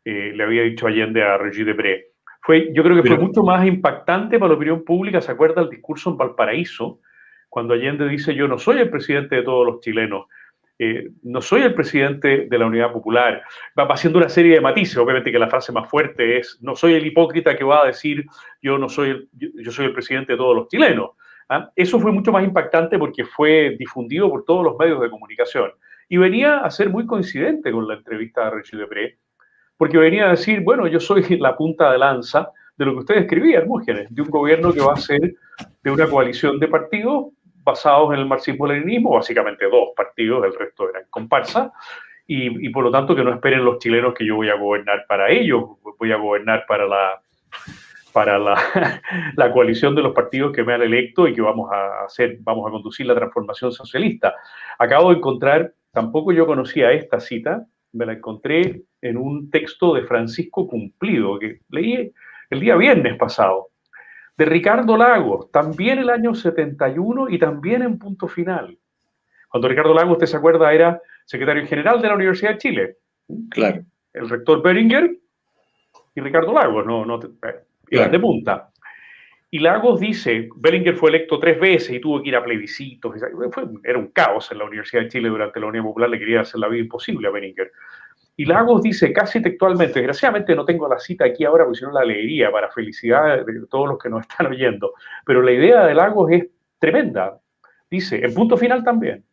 le había dicho Allende a Regis Debray. Yo creo que fue mucho más impactante para la opinión pública. ¿Se acuerda el discurso en Valparaíso? Cuando Allende dice, yo no soy el presidente de todos los chilenos, no soy el presidente de la Unidad Popular. Va haciendo una serie de matices. Obviamente que la frase más fuerte es, no soy el hipócrita que va a decir, yo soy el presidente de todos los chilenos. ¿Ah? Eso fue mucho más impactante porque fue difundido por todos los medios de comunicación. Y venía a ser muy coincidente con la entrevista de Regis Debray, porque venía a decir, bueno, yo soy la punta de lanza de lo que usted escribía, Hermógenes, de un gobierno que va a ser de una coalición de partidos basados en el marxismo-leninismo, básicamente dos partidos, el resto eran comparsa, y por lo tanto que no esperen los chilenos que yo voy a gobernar para ellos, voy a gobernar para la coalición de los partidos que me han electo y que vamos a conducir la transformación socialista. Acabo de encontrar, tampoco yo conocía esta cita, me la encontré en un texto de Francisco Cumplido, que leí el día viernes pasado, de Ricardo Lagos, también el año 71 y también en Punto Final. Cuando Ricardo Lagos, usted se acuerda, era secretario general de la Universidad de Chile. Claro. El rector Beringer y Ricardo Lagos, iban de punta. Y Lagos dice, Bellinger fue electo 3 veces y tuvo que ir a plebiscitos. Era un caos en la Universidad de Chile durante la Unión Popular, le quería hacer la vida imposible a Bellinger. Y Lagos dice casi textualmente, desgraciadamente no tengo la cita aquí ahora porque si no la leería para felicidad de todos los que nos están oyendo, pero la idea de Lagos es tremenda. Dice, en punto final también,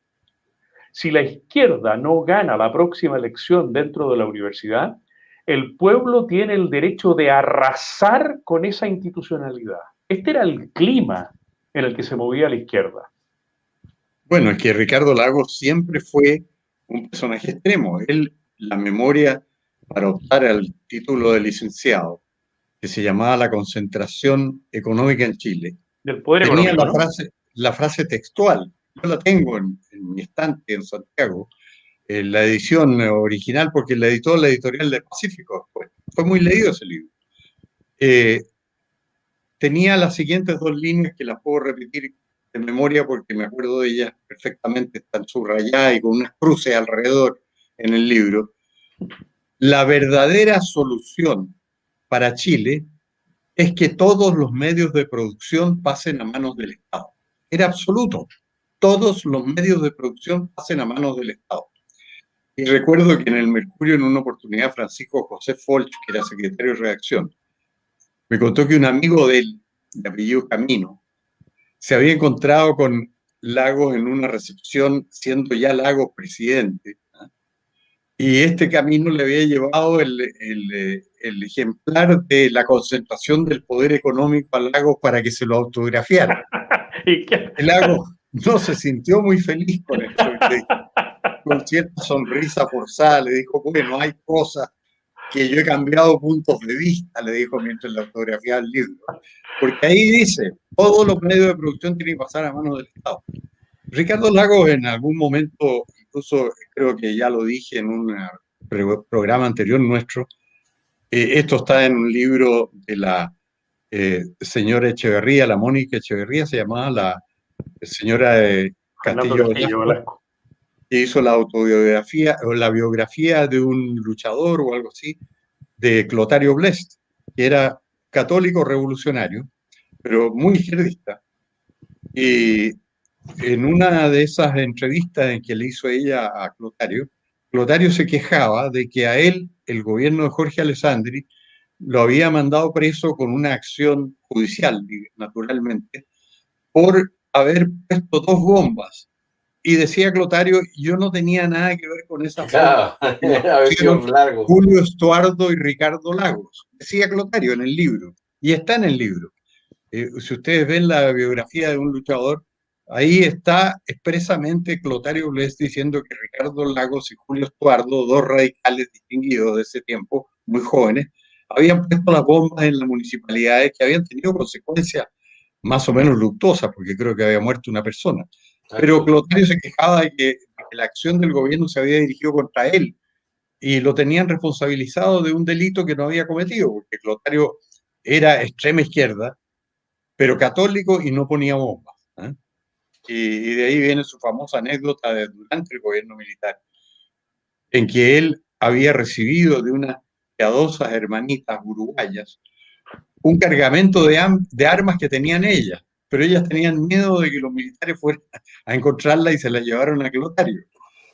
si la izquierda no gana la próxima elección dentro de la universidad, el pueblo tiene el derecho de arrasar con esa institucionalidad. Este era el clima en el que se movía la izquierda. Bueno, es que Ricardo Lagos siempre fue un personaje extremo. Él, la memoria para optar al título de licenciado, que se llamaba La concentración económica en Chile, del poder tenía económico, la frase textual. Yo la tengo en mi estante en Santiago, en la edición original, porque la editó la editorial del Pacífico después. Fue muy leído ese libro. Tenía las siguientes 2 líneas que las puedo repetir de memoria porque me acuerdo de ellas perfectamente, están subrayadas y con unas cruces alrededor en el libro. La verdadera solución para Chile es que todos los medios de producción pasen a manos del Estado. Era absoluto. Todos los medios de producción pasen a manos del Estado. Y recuerdo que en el Mercurio, en una oportunidad, Francisco José Folch, que era secretario de redacción, me contó que un amigo de él, de apellido Camino, se había encontrado con Lagos en una recepción, siendo ya Lagos presidente, ¿no? Y este Camino le había llevado el ejemplar de La concentración del poder económico a Lagos para que se lo autografiara. El Lagos no se sintió muy feliz con eso, con cierta sonrisa forzada le dijo, bueno, hay cosas que yo he cambiado puntos de vista, le dijo mientras le autografiaba el libro. Porque ahí dice, todos los medios de producción tienen que pasar a manos del Estado. Ricardo Lagos en algún momento, incluso creo que ya lo dije en un programa anterior nuestro, esto está en un libro de la señora Echeverría, la Mónica Echeverría, se llamaba la señora Castillo Velasco, que hizo la autobiografía o la biografía de un luchador o algo así, de Clotario Blest, que era católico revolucionario, pero muy izquierdista. Y en una de esas entrevistas en que le hizo ella a Clotario, Clotario se quejaba de que a él, el gobierno de Jorge Alessandri, lo había mandado preso con una acción judicial, naturalmente, por haber puesto 2 bombas. Y decía Clotario, yo no tenía nada que ver con esas bombas. Julio Estuardo y Ricardo Lagos. Decía Clotario en el libro. Y está en el libro. Si ustedes ven la biografía de un luchador, ahí está expresamente Clotario Blest diciendo que Ricardo Lagos y Julio Estuardo, 2 radicales distinguidos de ese tiempo, muy jóvenes, habían puesto las bombas en las municipalidades que habían tenido consecuencias más o menos luctuosas, porque creo que había muerto una persona. Pero Clotario se quejaba de que la acción del gobierno se había dirigido contra él y lo tenían responsabilizado de un delito que no había cometido, porque Clotario era extrema izquierda, pero católico y no ponía bombas, ¿eh? Y de ahí viene su famosa anécdota de durante el gobierno militar, en que él había recibido de unas piadosas hermanitas uruguayas un cargamento de armas que tenían ellas, pero ellas tenían miedo de que los militares fueran a encontrarla y se la llevaron a Clotario.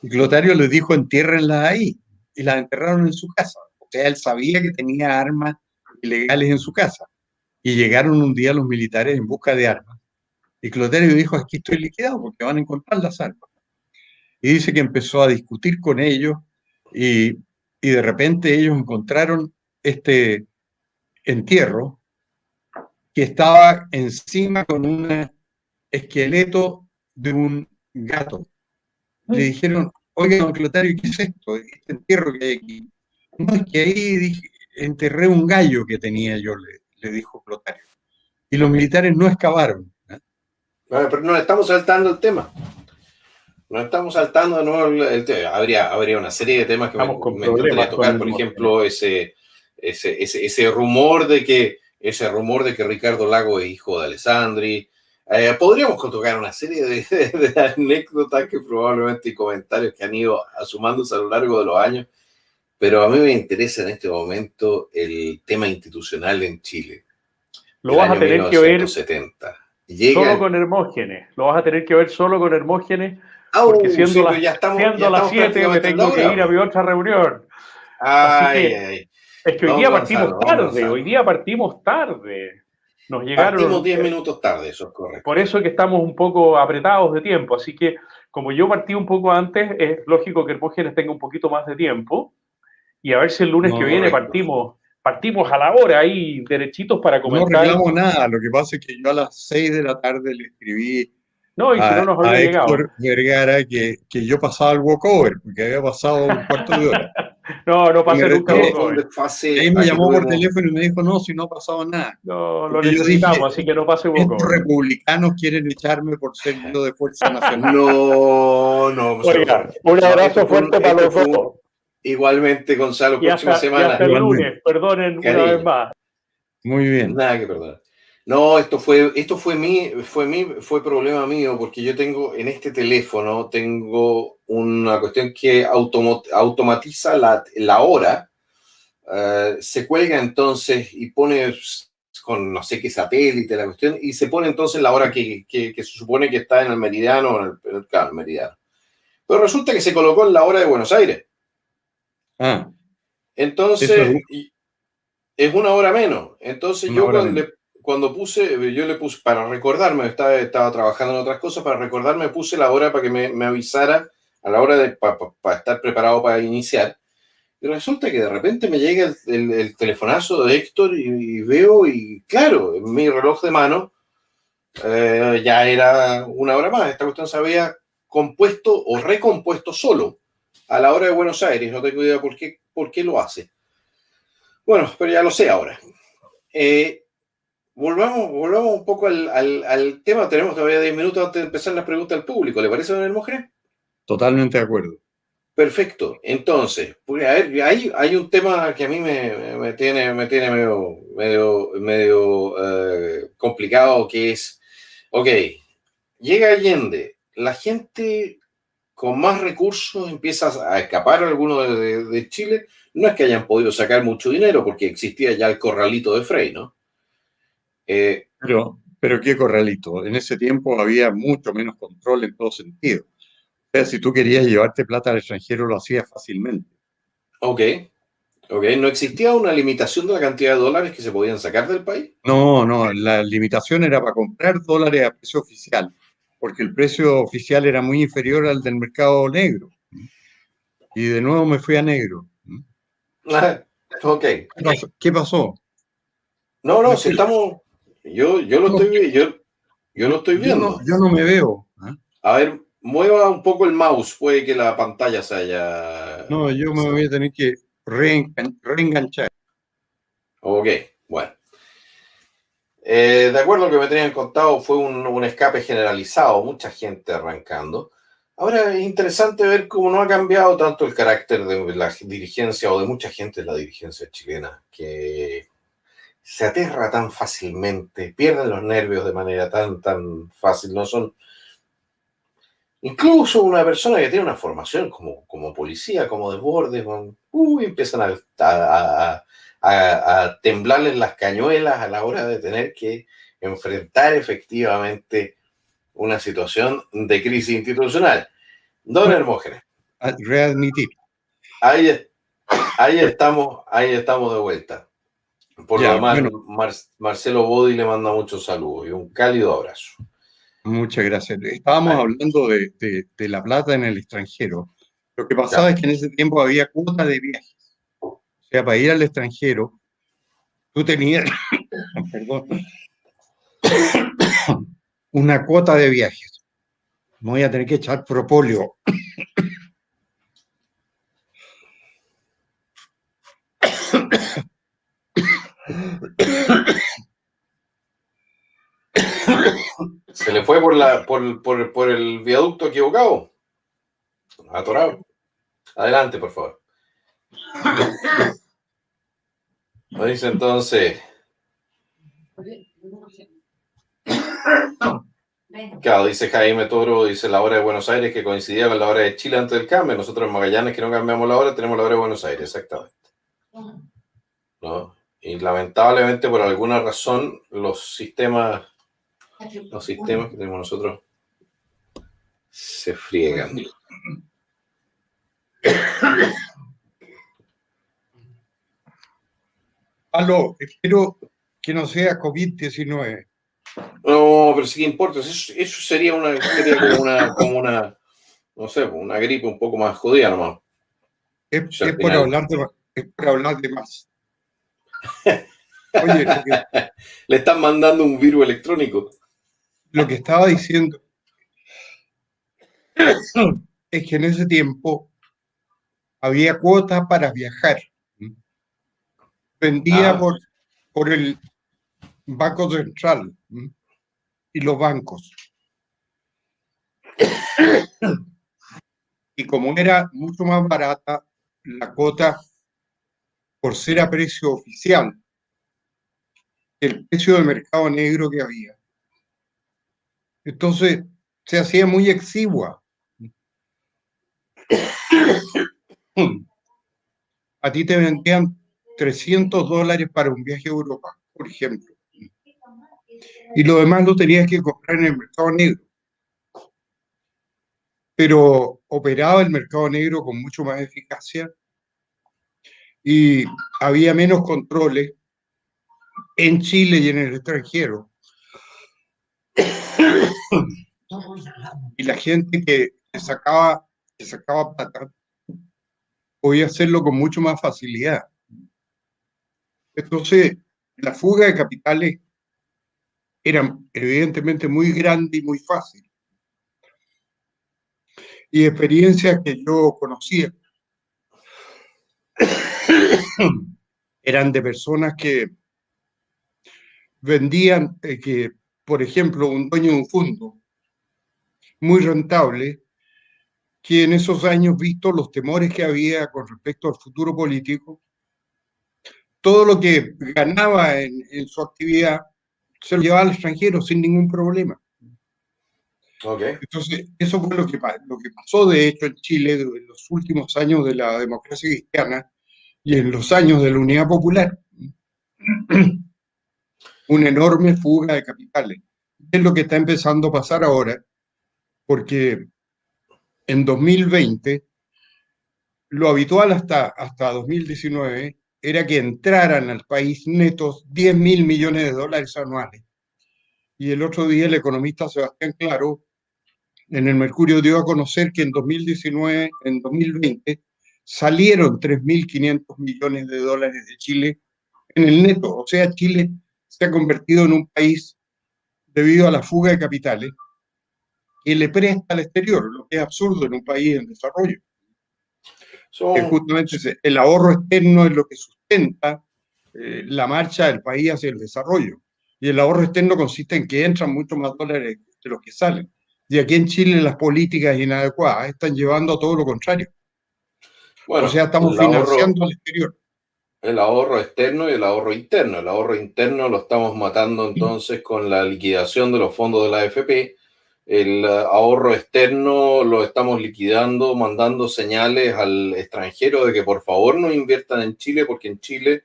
Y Clotario les dijo, entiérrenlas ahí, y las enterraron en su casa. O sea, él sabía que tenía armas ilegales en su casa. Y llegaron un día los militares en busca de armas. Y Clotario dijo, aquí estoy liquidado porque van a encontrar las armas. Y dice que empezó a discutir con ellos y de repente ellos encontraron este entierro que estaba encima con un esqueleto de un gato. Le dijeron, oiga, don Clotario, ¿qué es esto? Este entierro que hay aquí. No, es que ahí enterré un gallo que tenía yo, le dijo Clotario. Y los militares no excavaron. Bueno, pero nos estamos saltando el tema. Nos estamos saltando de nuevo el tema. Habría una serie de temas que me encantaría tocar. Por ejemplo, ese rumor de que Ricardo Lagos es hijo de Alessandri. Podríamos tocar una serie de anécdotas que probablemente y comentarios que han ido asumándose a lo largo de los años, pero a mí me interesa en este momento el tema institucional en Chile. Lo vas a tener que ver solo con Hermógenes. Lo vas a tener que ver solo con Hermógenes, porque sí, siendo las 7 me tengo que ir a mi otra reunión. Así que es que hoy día partimos tarde, hoy día partimos tarde. Nos llegaron. Partimos 10 minutos tarde, eso es correcto. Por eso es que estamos un poco apretados de tiempo. Así que, como yo partí un poco antes, es lógico que Hermógenes tenga un poquito más de tiempo. Y a ver si el lunes que viene partimos a la hora ahí, derechitos para comentar. No reclamo nada, lo que pasa es que yo a las 6 de la tarde le escribí no, y si no nos había llegado. Héctor Vergara que yo pasaba el walkover, porque había pasado un cuarto de hora. no pasé nunca walkover. Y ahí me llamó por teléfono y me dijo, no, si no ha pasado nada. No, lo necesitamos, así que no pase walkover. Estos republicanos quieren echarme por ser yo de Fuerza Nacional. No. Oiga, un abrazo fuerte para los dos. Igualmente, Gonzalo, próxima semana. Y hasta el lunes, perdonen una vez más. Muy bien. Nada que perdonar. No, esto fue problema mío, porque yo tengo en este teléfono una cuestión que automatiza la hora, se cuelga entonces y pone con no sé qué satélite la cuestión, y se pone entonces la hora que se supone que está en el meridiano, claro, el meridiano. Pero resulta que se colocó en la hora de Buenos Aires. Entonces, es una hora menos. Entonces yo cuando yo le puse, para recordarme, estaba trabajando en otras cosas, para recordarme puse la hora para que me avisara a la hora para estar preparado para iniciar. Y resulta que de repente me llega el telefonazo de Héctor y veo, y claro, en mi reloj de mano ya era una hora más. Esta cuestión se había compuesto o recompuesto solo a la hora de Buenos Aires. No tengo idea por qué lo hace. Bueno, pero ya lo sé ahora. Volvamos un poco al tema. Tenemos todavía 10 minutos antes de empezar las preguntas del público. ¿Le parece, don Hermógenes? Totalmente de acuerdo. Perfecto. Entonces, pues, a ver, hay un tema que a mí me tiene medio complicado, que es, llega Allende, la gente con más recursos empieza a escapar algunos de Chile. No es que hayan podido sacar mucho dinero, porque existía ya el corralito de Frei, ¿no? Pero qué corralito. En ese tiempo había mucho menos control en todo sentido. O sea, si tú querías llevarte plata al extranjero, lo hacías fácilmente. Ok. ¿No existía una limitación de la cantidad de dólares que se podían sacar del país? No, la limitación era para comprar dólares a precio oficial, porque el precio oficial era muy inferior al del mercado negro. Y de nuevo me fui a negro. Ok. ¿Qué pasó? No, si estamos... Yo lo estoy viendo. Yo no me veo. A ver, mueva un poco el mouse, puede que la pantalla se haya... No, yo me voy a tener que reenganchar. Ok, bueno. De acuerdo a lo que me tenían contado, fue un escape generalizado, mucha gente arrancando. Ahora es interesante ver cómo no ha cambiado tanto el carácter de la dirigencia o de mucha gente de la dirigencia chilena, que se aterra tan fácilmente, pierden los nervios de manera tan fácil. No son... Incluso una persona que tiene una formación como policía, como desborde, empiezan a temblarles las cañuelas a la hora de tener que enfrentar efectivamente una situación de crisis institucional. Don Hermógenes. Readmitir. Ahí estamos de vuelta. Por lo demás, bueno, Marcelo Bodi le manda muchos saludos y un cálido abrazo. Muchas gracias. Estábamos hablando de la plata en el extranjero. Lo que pasaba es que en ese tiempo había cuota de viajes. O sea, para ir al extranjero, tú tenías, perdón, una cuota de viajes. Me voy a tener que echar propóleo. Se le fue por el viaducto equivocado. Atorado. Adelante, por favor. Nos dice entonces. Claro, dice Jaime Toro, dice la hora de Buenos Aires que coincidía con la hora de Chile antes del cambio. Nosotros en Magallanes, que no cambiamos la hora, tenemos la hora de Buenos Aires, exactamente. ¿No? Y lamentablemente, por alguna razón, los sistemas que tenemos nosotros se friegan. Aló, espero que no sea COVID-19. No, pero sí que importa. Eso sería como una, no sé, una gripe un poco más jodida nomás. Es por hablar de más. Oye, le están mandando un virus electrónico. Lo que estaba diciendo es que en ese tiempo había cuotas para viajar. Vendía por el Banco Central y los bancos. Y como era mucho más barata la cuota por ser a precio oficial, el precio de mercado negro que había. Entonces se hacía muy exigua. A ti te vendían $300 para un viaje a Europa, por ejemplo. Y lo demás lo tenías que comprar en el mercado negro. Pero operaba el mercado negro con mucho más eficacia y había menos controles en Chile y en el extranjero. Y la gente que sacaba plata podía hacerlo con mucho más facilidad. Entonces, la fuga de capitales era evidentemente muy grande y muy fácil. Y experiencias que yo conocía eran de personas que vendían, que, por ejemplo, un dueño de un fondo muy rentable, que en esos años, visto los temores que había con respecto al futuro político, todo lo que ganaba en su actividad se lo llevaba al extranjero sin ningún problema. Okay. Entonces, eso fue lo que pasó, de hecho, en Chile en los últimos años de la democracia cristiana y en los años de la Unidad Popular. Una enorme fuga de capitales. Es lo que está empezando a pasar ahora, porque en 2020, lo habitual hasta 2019 era que entraran al país netos $10.000 millones anuales. Y el otro día el economista Sebastián Claro en el Mercurio dio a conocer que en 2020 salieron $3.500 millones de Chile en el neto. O sea, Chile se ha convertido en un país, debido a la fuga de capitales, que le presta al exterior, lo que es absurdo en un país en desarrollo. Justamente el ahorro externo es lo que sustenta la marcha del país hacia el desarrollo. Y el ahorro externo consiste en que entran mucho más dólares de los que salen. Y aquí en Chile las políticas inadecuadas están llevando a todo lo contrario. Bueno, o sea, estamos financiando al exterior. El ahorro externo y el ahorro interno. El ahorro interno lo estamos matando entonces con la liquidación de los fondos de la AFP. El ahorro externo lo estamos liquidando, mandando señales al extranjero de que por favor no inviertan en Chile, porque en Chile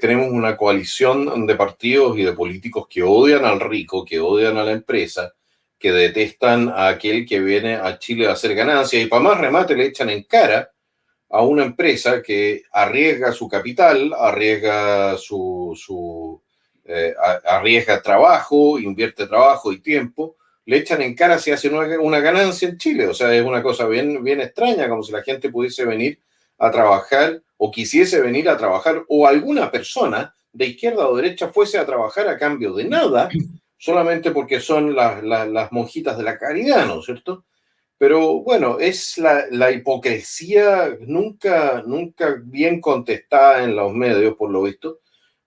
tenemos una coalición de partidos y de políticos que odian al rico, que odian a la empresa, que detestan a aquel que viene a Chile a hacer ganancias, y para más remate le echan en cara a una empresa que arriesga su capital, arriesga arriesga trabajo, invierte trabajo y tiempo, le echan en cara si hace una ganancia en Chile. O sea, es una cosa bien, bien extraña, como si la gente pudiese venir a trabajar o quisiese venir a trabajar, o alguna persona de izquierda o derecha fuese a trabajar a cambio de nada, solamente porque son las monjitas de la caridad, ¿no es cierto? Pero bueno, es la hipocresía nunca bien contestada en los medios, por lo visto,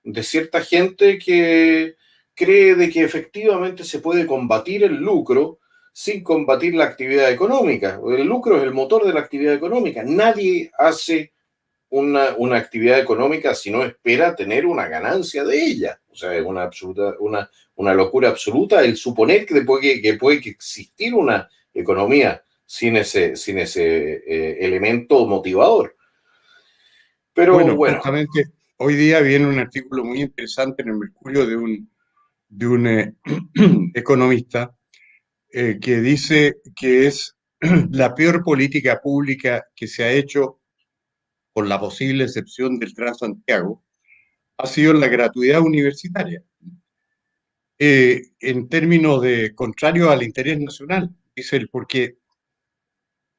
de cierta gente que cree de que efectivamente se puede combatir el lucro sin combatir la actividad económica. El lucro es el motor de la actividad económica. Nadie hace una actividad económica si no espera tener una ganancia de ella. O sea, es una locura absoluta el suponer que puede existir una economía sin ese elemento motivador. Pero bueno. Justamente hoy día viene un artículo muy interesante en el Mercurio de un economista que dice que es la peor política pública que se ha hecho, con la posible excepción del Transantiago, ha sido la gratuidad universitaria. En términos de contrario al interés nacional, dice él, porque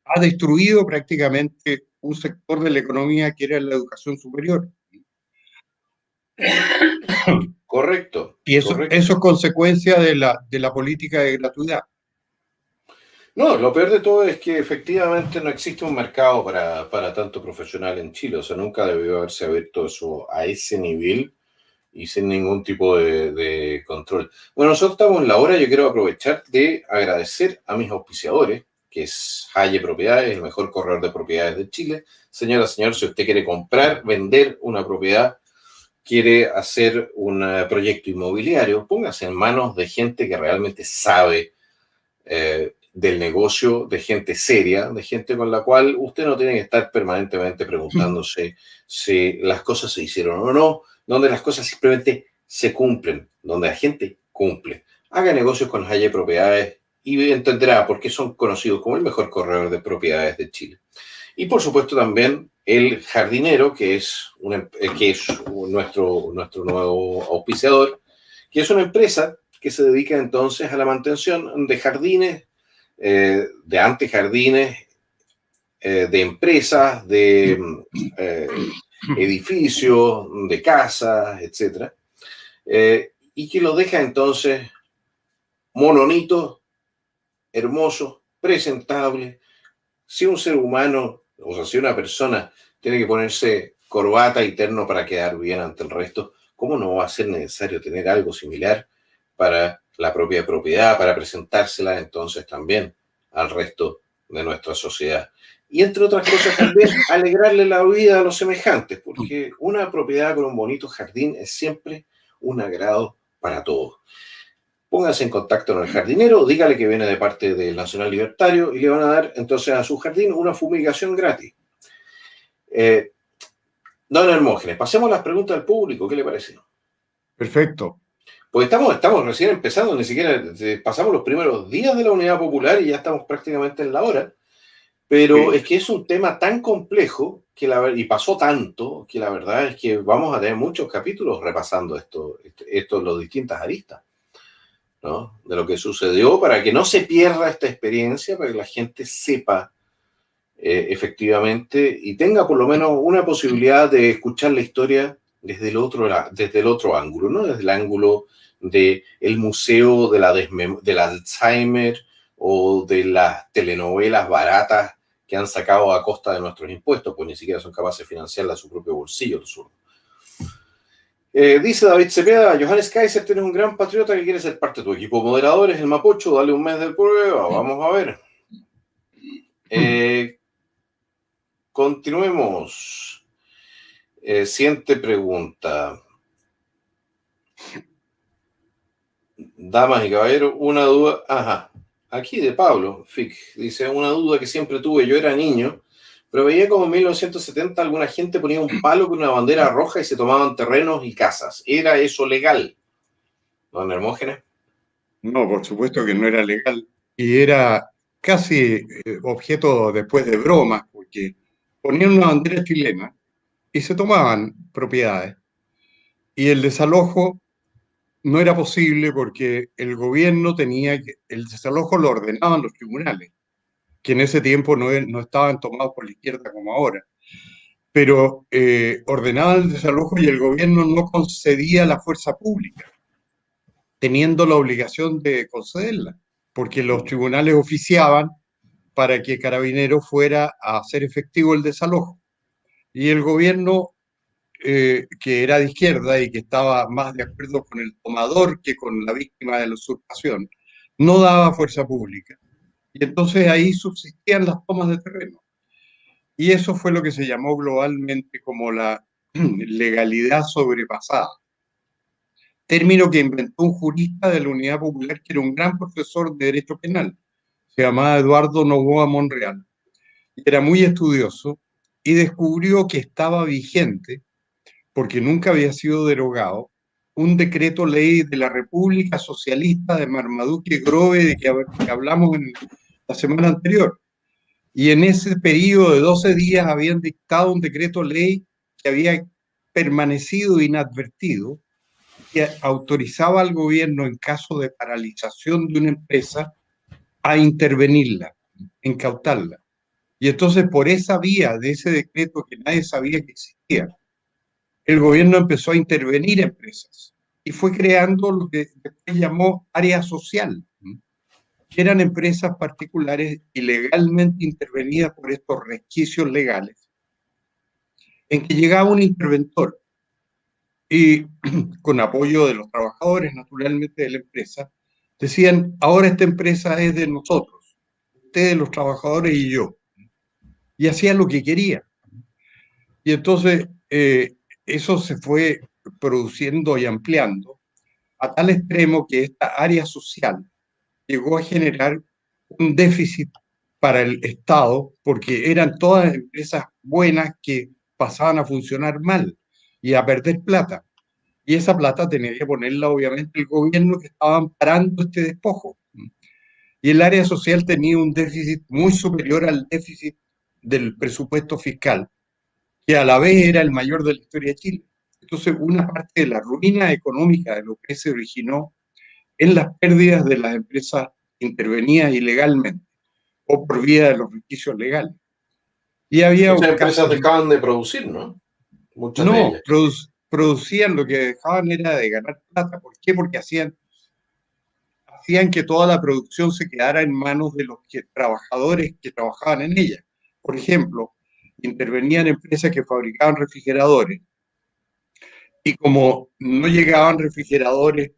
ha destruido prácticamente un sector de la economía que era la educación superior. Correcto. Y eso es consecuencia de la política de gratuidad. No, lo peor de todo es que efectivamente no existe un mercado para tanto profesional en Chile. O sea, nunca debió haberse abierto eso a ese nivel y sin ningún tipo de control. Bueno, nosotros estamos en la hora. Yo quiero aprovechar de agradecer a mis auspiciadores, que es Haye Propiedades, el mejor corredor de propiedades de Chile. Señora, señor, si usted quiere comprar, vender una propiedad, quiere hacer un proyecto inmobiliario, póngase en manos de gente que realmente sabe del negocio, de gente seria, de gente con la cual usted no tiene que estar permanentemente preguntándose si las cosas se hicieron o no, donde las cosas simplemente se cumplen, donde la gente cumple. Haga negocios con Haye Propiedades y entenderá por qué son conocidos como el mejor corredor de propiedades de Chile. Y por supuesto también El Jardinero, que es nuestro nuevo auspiciador, que es una empresa que se dedica entonces a la mantención de jardines, de antejardines, de empresas, de edificios, de casas, etc. Y que lo deja entonces mononito, hermoso, presentable. Si un ser humano, o sea, si una persona tiene que ponerse corbata y terno para quedar bien ante el resto, ¿cómo no va a ser necesario tener algo similar para la propia propiedad, para presentársela entonces también al resto de nuestra sociedad? Y entre otras cosas también alegrarle la vida a los semejantes, porque una propiedad con un bonito jardín es siempre un agrado para todos. Póngase en contacto con el jardinero, dígale que viene de parte del Nacional Libertario y le van a dar entonces a su jardín una fumigación gratis. Don Hermógenes, pasemos a las preguntas del público, ¿qué le parece? Perfecto. Pues estamos recién empezando, ni siquiera pasamos los primeros días de la Unidad Popular y ya estamos prácticamente en la hora, pero sí, es que es un tema tan complejo y pasó tanto que la verdad es que vamos a tener muchos capítulos repasando esto las distintas aristas, ¿no? De lo que sucedió, para que no se pierda esta experiencia, para que la gente sepa efectivamente y tenga por lo menos una posibilidad de escuchar la historia desde el otro ángulo, ¿no? Desde el ángulo del museo del Alzheimer o de las telenovelas baratas que han sacado a costa de nuestros impuestos, pues ni siquiera son capaces de financiarla a su propio bolsillo. Dice David Cepeda, Johannes Kaiser, tienes un gran patriota que quiere ser parte de tu equipo de moderadores, el Mapocho, dale un mes de prueba, vamos a ver. Continuemos. Siguiente pregunta. Damas y caballeros, una duda. Ajá. Aquí de Pablo Fick dice: una duda que siempre tuve. Yo era niño, pero veía como en 1970 alguna gente ponía un palo con una bandera roja y se tomaban terrenos y casas. ¿Era eso legal, don Hermógenes? No, por supuesto que no era legal. Y era casi objeto después de bromas, porque ponían una bandera chilena y se tomaban propiedades. Y el desalojo no era posible porque el gobierno el desalojo lo ordenaban los tribunales, que en ese tiempo no estaban tomados por la izquierda como ahora. Pero ordenaban el desalojo y el gobierno no concedía la fuerza pública, teniendo la obligación de concederla, porque los tribunales oficiaban para que Carabineros fuera a hacer efectivo el desalojo. Y el gobierno, que era de izquierda y que estaba más de acuerdo con el tomador que con la víctima de la usurpación, no daba fuerza pública. Y entonces ahí subsistían las tomas de terreno. Y eso fue lo que se llamó globalmente como la legalidad sobrepasada. Término que inventó un jurista de la Unidad Popular que era un gran profesor de Derecho Penal. Se llamaba Eduardo Novoa Monreal. Era muy estudioso y descubrió que estaba vigente porque nunca había sido derogado, un decreto ley de la República Socialista de Marmaduke Grove, de que hablamos en la semana anterior. Y en ese periodo de 12 días habían dictado un decreto ley que había permanecido inadvertido, que autorizaba al gobierno en caso de paralización de una empresa a intervenirla, incautarla. Y entonces por esa vía de ese decreto que nadie sabía que existía, el gobierno empezó a intervenir empresas y fue creando lo que después llamó área social, que eran empresas particulares ilegalmente intervenidas por estos resquicios legales, en que llegaba un interventor y con apoyo de los trabajadores, naturalmente, de la empresa, decían, ahora esta empresa es de nosotros, ustedes los trabajadores y yo. Y hacían lo que quería. Y entonces eso se fue produciendo y ampliando a tal extremo que esta área social llegó a generar un déficit para el Estado, porque eran todas empresas buenas que pasaban a funcionar mal y a perder plata. Y esa plata tenía que ponerla, obviamente, el gobierno que estaba amparando este despojo. Y el área social tenía un déficit muy superior al déficit del presupuesto fiscal, que a la vez era el mayor de la historia de Chile. Entonces, una parte de la ruina económica de lo que se originó en las pérdidas de las empresas intervenidas ilegalmente o por vía de los resquicios legales. Y había muchas empresas dejaban de producir, ¿no? Muchas de ellas. Producían, lo que dejaban era de ganar plata. ¿Por qué? Porque hacían que toda la producción se quedara en manos de los trabajadores que trabajaban en ella. Por ejemplo, intervenían empresas que fabricaban refrigeradores y como no llegaban refrigeradores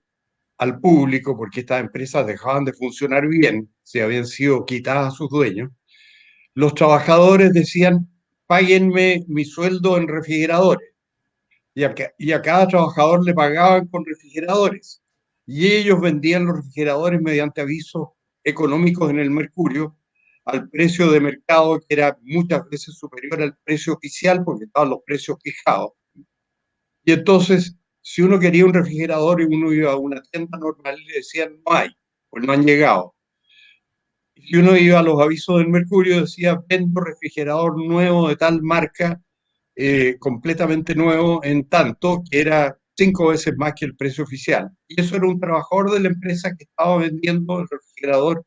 al público porque estas empresas dejaban de funcionar bien, se habían sido quitadas a sus dueños, los trabajadores decían, páguenme mi sueldo en refrigeradores. Y a cada trabajador le pagaban con refrigeradores. Y ellos vendían los refrigeradores mediante avisos económicos en el Mercurio al precio de mercado, que era muchas veces superior al precio oficial porque estaban los precios fijados. Y entonces, si uno quería un refrigerador y uno iba a una tienda normal y le decían no hay, pues no han llegado. Y si uno iba a los avisos del Mercurio, decía vendo refrigerador nuevo de tal marca, completamente nuevo, en tanto que era 5 veces más que el precio oficial. Y eso era un trabajador de la empresa que estaba vendiendo el refrigerador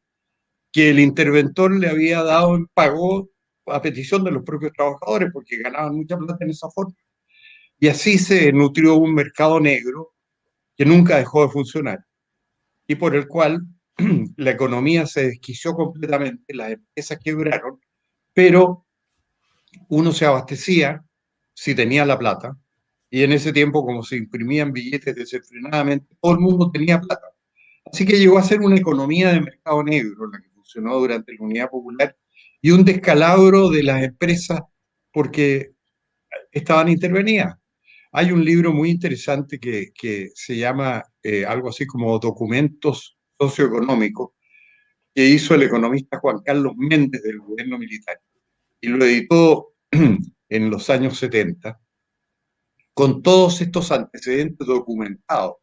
que el interventor le había dado en pago a petición de los propios trabajadores, porque ganaban mucha plata en esa forma. Y así se nutrió un mercado negro que nunca dejó de funcionar y por el cual la economía se desquició completamente, las empresas quebraron, pero uno se abastecía si tenía la plata, y en ese tiempo, como se imprimían billetes desenfrenadamente, todo el mundo tenía plata. Así que llegó a ser una economía de mercado negro, la que funcionó durante la Unidad Popular, y un descalabro de las empresas porque estaban intervenidas. Hay un libro muy interesante que se llama algo así como Documentos Socioeconómicos, que hizo el economista Juan Carlos Méndez del gobierno militar, y lo editó en los años 70, con todos estos antecedentes documentados.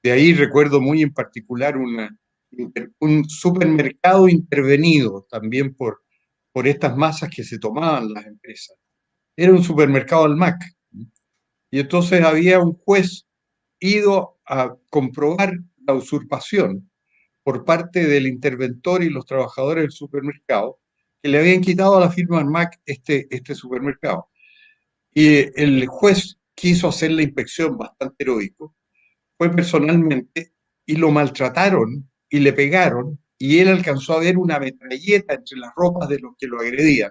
De ahí recuerdo muy en particular un supermercado intervenido también por estas masas que se tomaban las empresas. Era un supermercado Almac. Y entonces había un juez ido a comprobar la usurpación por parte del interventor y los trabajadores del supermercado, que le habían quitado a la firma Almac este supermercado. Y el juez quiso hacer la inspección, bastante heroico, fue personalmente y lo maltrataron y le pegaron y él alcanzó a ver una metralleta entre las ropas de los que lo agredían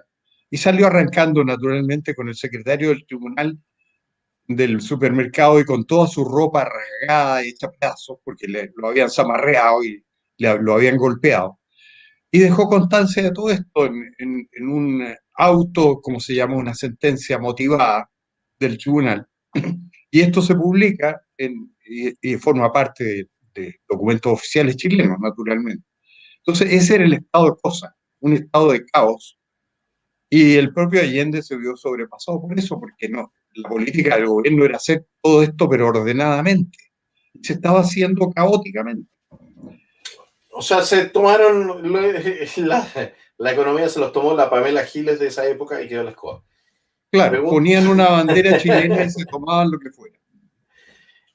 y salió arrancando naturalmente con el secretario del tribunal del supermercado y con toda su ropa rasgada y hecha pedazos porque lo habían zamarreado y lo habían golpeado. Y dejó constancia de todo esto en un auto, como se llama, una sentencia motivada del tribunal. Y esto se publica y forma parte de documentos oficiales chilenos, naturalmente. Entonces, ese era el estado de cosas, un estado de caos. Y el propio Allende se vio sobrepasado por eso, porque no la política del gobierno era hacer todo esto, pero ordenadamente. Se estaba haciendo caóticamente. O sea, se tomaron, la economía se los tomó la Pamela Giles de esa época y quedó la escoba. Claro, ponían una bandera chilena y se tomaban lo que fuera.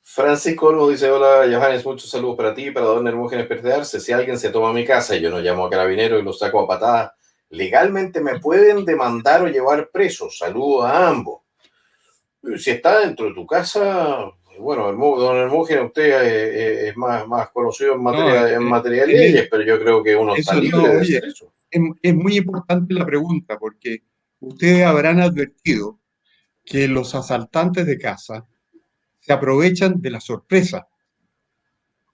Francisco Olmo dice, hola Johannes, muchos saludos para ti y para don Hermógenes Pertearse. Si alguien se toma mi casa y yo no llamo a carabineros y los saco a patadas, legalmente me pueden demandar o llevar preso. Saludos a ambos. Si está dentro de tu casa, bueno, don Hermógenes, usted es más conocido en materia de leyes, pero yo creo que uno está libre de hacer eso. Es muy importante la pregunta, porque ustedes habrán advertido que los asaltantes de casa se aprovechan de la sorpresa.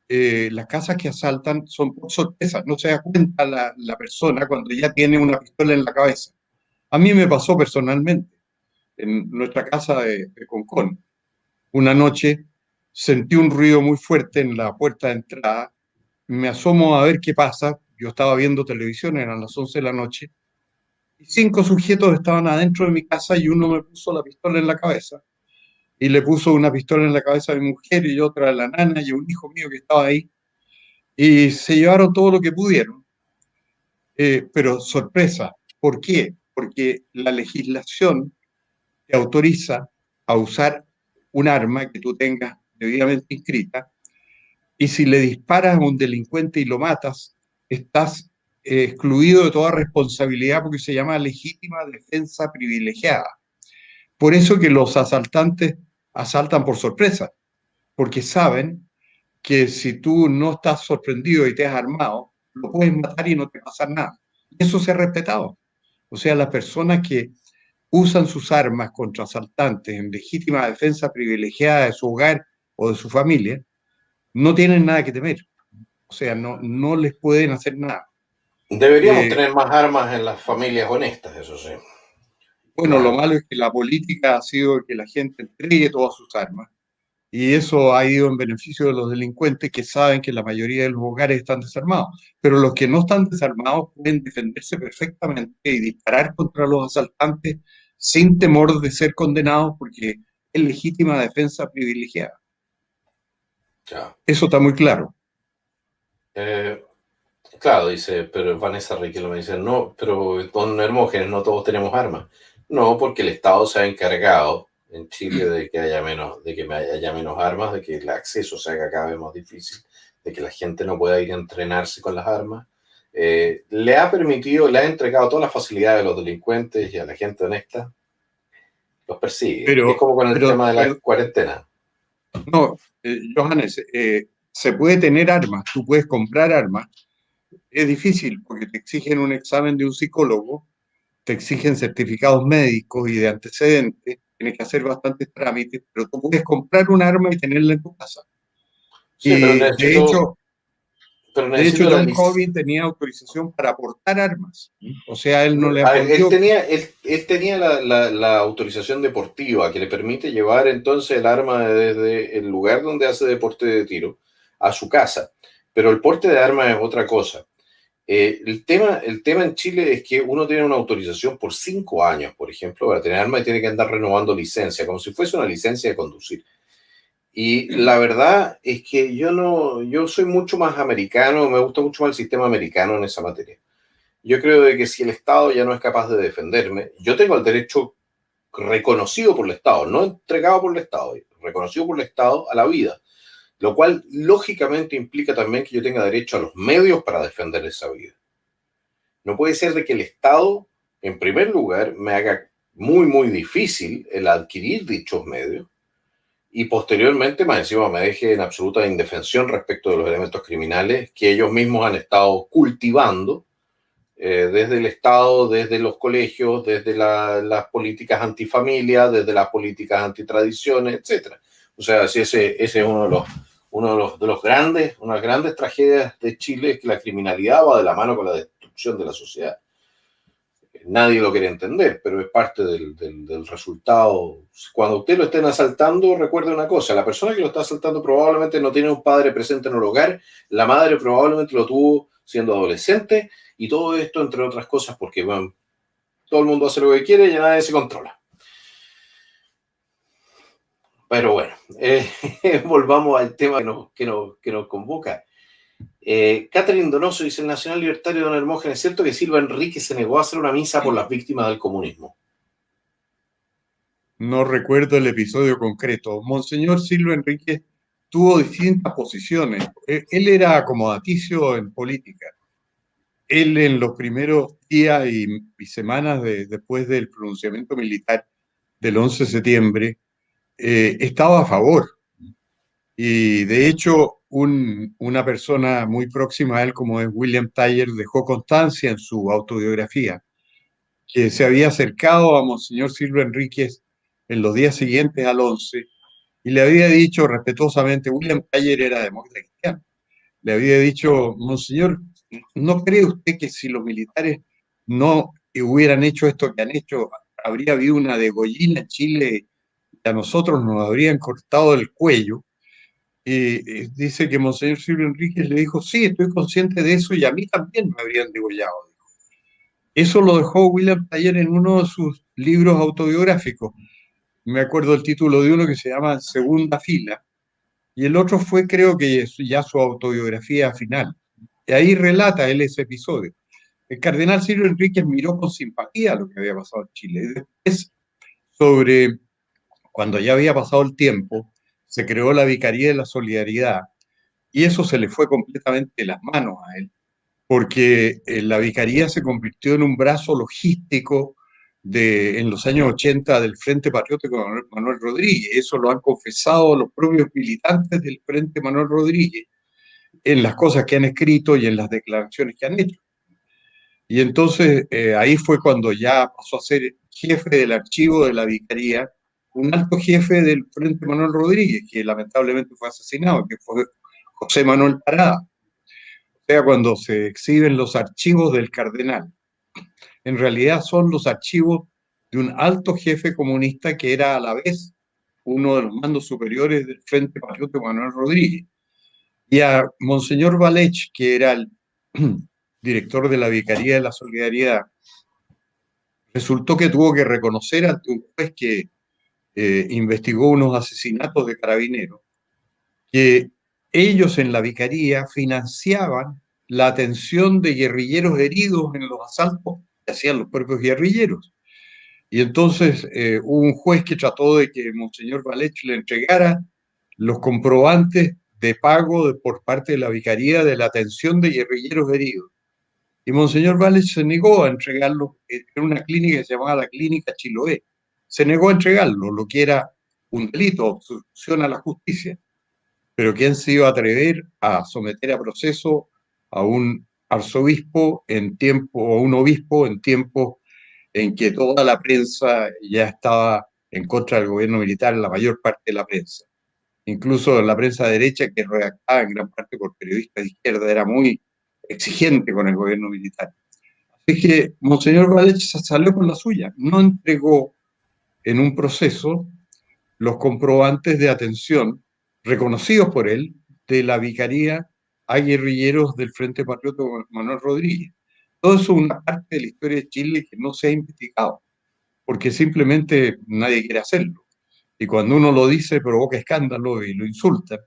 Las casas que asaltan son por sorpresa, no se da cuenta la persona cuando ya tiene una pistola en la cabeza. A mí me pasó personalmente en nuestra casa de Concón. Una noche sentí un ruido muy fuerte en la puerta de entrada, me asomo a ver qué pasa, yo estaba viendo televisión, eran las 11 de la noche, y 5 sujetos estaban adentro de mi casa y uno me puso la pistola en la cabeza. Y le puso una pistola en la cabeza a mi mujer y otra a la nana y a un hijo mío que estaba ahí. Y se llevaron todo lo que pudieron. Pero sorpresa, ¿por qué? Porque la legislación te autoriza a usar un arma que tú tengas debidamente inscrita, y si le disparas a un delincuente y lo matas, estás excluido de toda responsabilidad porque se llama legítima defensa privilegiada. Por eso que los asaltantes asaltan por sorpresa, porque saben que si tú no estás sorprendido y te has armado, lo puedes matar y no te pasa nada. Eso se ha respetado. O sea, las personas que usan sus armas contra asaltantes en legítima defensa privilegiada de su hogar o de su familia, no tienen nada que temer. O sea, no les pueden hacer nada. Deberíamos tener más armas en las familias honestas, eso sí. Bueno, lo malo es que la política ha sido que la gente entregue todas sus armas, y eso ha ido en beneficio de los delincuentes que saben que la mayoría de los hogares están desarmados. Pero los que no están desarmados pueden defenderse perfectamente y disparar contra los asaltantes sin temor de ser condenados porque es legítima defensa privilegiada. Ya. Eso está muy claro. Claro, dice, pero Vanessa Riquelme me dice, no, pero don Hermógenes, no todos tenemos armas. No, porque el Estado se ha encargado en Chile de que haya menos armas, de que el acceso se haga cada vez más difícil, de que la gente no pueda ir a entrenarse con las armas. Le ha entregado todas las facilidades a los delincuentes y a la gente honesta. Los persigue. Es como con el tema de la cuarentena. No, Johannes, se puede tener armas, tú puedes comprar armas. Es difícil porque te exigen un examen de un psicólogo, te exigen certificados médicos y de antecedentes, tienes que hacer bastantes trámites, pero tú puedes comprar un arma y tenerla en tu casa. Sí, y de hecho, John Colvin tenía autorización para portar armas. O sea, él no le aportó. Él tenía la autorización deportiva que le permite llevar entonces el arma desde el lugar donde hace deporte de tiro a su casa. Pero el porte de armas es otra cosa. El tema en Chile es que uno tiene una autorización por 5 años, por ejemplo, para tener armas y tiene que andar renovando licencia, como si fuese una licencia de conducir. Y la verdad es que yo soy mucho más americano, me gusta mucho más el sistema americano en esa materia. Yo creo de que si el Estado ya no es capaz de defenderme, yo tengo el derecho reconocido por el Estado, no entregado por el Estado, reconocido por el Estado a la vida, lo cual lógicamente implica también que yo tenga derecho a los medios para defender esa vida. No puede ser de que el Estado, en primer lugar, me haga muy, muy difícil el adquirir dichos medios, y posteriormente, más encima, me deje en absoluta indefensión respecto de los elementos criminales que ellos mismos han estado cultivando desde el Estado, desde los colegios, desde las políticas antifamilia, desde las políticas antitradiciones, etc. O sea, si ese es una de las grandes tragedias de Chile, es que la criminalidad va de la mano con la destrucción de la sociedad. Nadie lo quiere entender, pero es parte del resultado. Cuando usted lo estén asaltando, recuerde una cosa, la persona que lo está asaltando probablemente no tiene un padre presente en el hogar, la madre probablemente lo tuvo siendo adolescente, y todo esto, entre otras cosas, porque bueno, todo el mundo hace lo que quiere y nadie se controla. Pero bueno, volvamos al tema que nos convoca. Catherine Donoso dice: el nacional libertario don Hermógenes, ¿es cierto que Silva Enríquez se negó a hacer una misa por las víctimas del comunismo? No recuerdo el episodio concreto. Monseñor Silva Enríquez tuvo distintas posiciones. Él era acomodaticio en política. Él en los primeros días y semanas después del pronunciamiento militar del 11 de septiembre, estaba a favor. Y de hecho, una persona muy próxima a él, como es William Thayer, dejó constancia en su autobiografía que se había acercado a Monseñor Silva Enríquez en los días siguientes al 11 y le había dicho respetuosamente, William Thayer era demócrata cristiano, le había dicho: Monseñor, ¿no cree usted que si los militares no hubieran hecho esto que han hecho, habría habido una degollina en Chile y a nosotros nos habrían cortado el cuello? Y dice que Monseñor Silvio Enríquez le dijo: sí, estoy consciente de eso y a mí también me habrían degollado. Eso lo dejó William Thayer en uno de sus libros autobiográficos. Me acuerdo el título de uno que se llama Segunda Fila, y el otro fue, creo que ya su autobiografía final. Y ahí relata él ese episodio. El cardenal Silvio Enríquez miró con simpatía lo que había pasado en Chile. Después, cuando ya había pasado el tiempo, se creó la Vicaría de la Solidaridad, y eso se le fue completamente de las manos a él, porque la Vicaría se convirtió en un brazo logístico en los años 80 del Frente Patriótico de Manuel Rodríguez. Eso lo han confesado los propios militantes del Frente Manuel Rodríguez en las cosas que han escrito y en las declaraciones que han hecho. Y entonces ahí fue cuando ya pasó a ser jefe del archivo de la Vicaría, un alto jefe del Frente Manuel Rodríguez, que lamentablemente fue asesinado, que fue José Manuel Parada. O sea, cuando se exhiben los archivos del cardenal, en realidad son los archivos de un alto jefe comunista que era a la vez uno de los mandos superiores del Frente Patriótico Manuel Rodríguez. Y a Monseñor Valech, que era el director de la Vicaría de la Solidaridad, resultó que tuvo que reconocer ante un juez que investigó unos asesinatos de carabineros, que ellos en la Vicaría financiaban la atención de guerrilleros heridos en los asaltos que hacían los propios guerrilleros. Y entonces hubo un juez que trató de que Monseñor Valech le entregara los comprobantes de pago por parte de la Vicaría de la atención de guerrilleros heridos. Y Monseñor Valech se negó a entregarlo en una clínica que se llamaba la Clínica Chiloé. Se negó a entregarlo, lo que era un delito, obstrucción a la justicia. Pero ¿quién se iba a atrever a someter a proceso a un arzobispo en tiempo, o un obispo en tiempos en que toda la prensa ya estaba en contra del gobierno militar, la mayor parte de la prensa? Incluso la prensa derecha, que redactaba en gran parte por periodistas de izquierda, era muy exigente con el gobierno militar. Así que Monseñor Valech salió con la suya, no entregó en un proceso los comprobantes de atención reconocidos por él de la Vicaría a guerrilleros del Frente Patriótico Manuel Rodríguez. Todo eso es una parte de la historia de Chile que no se ha investigado, porque simplemente nadie quiere hacerlo. Y cuando uno lo dice provoca escándalo y lo insultan,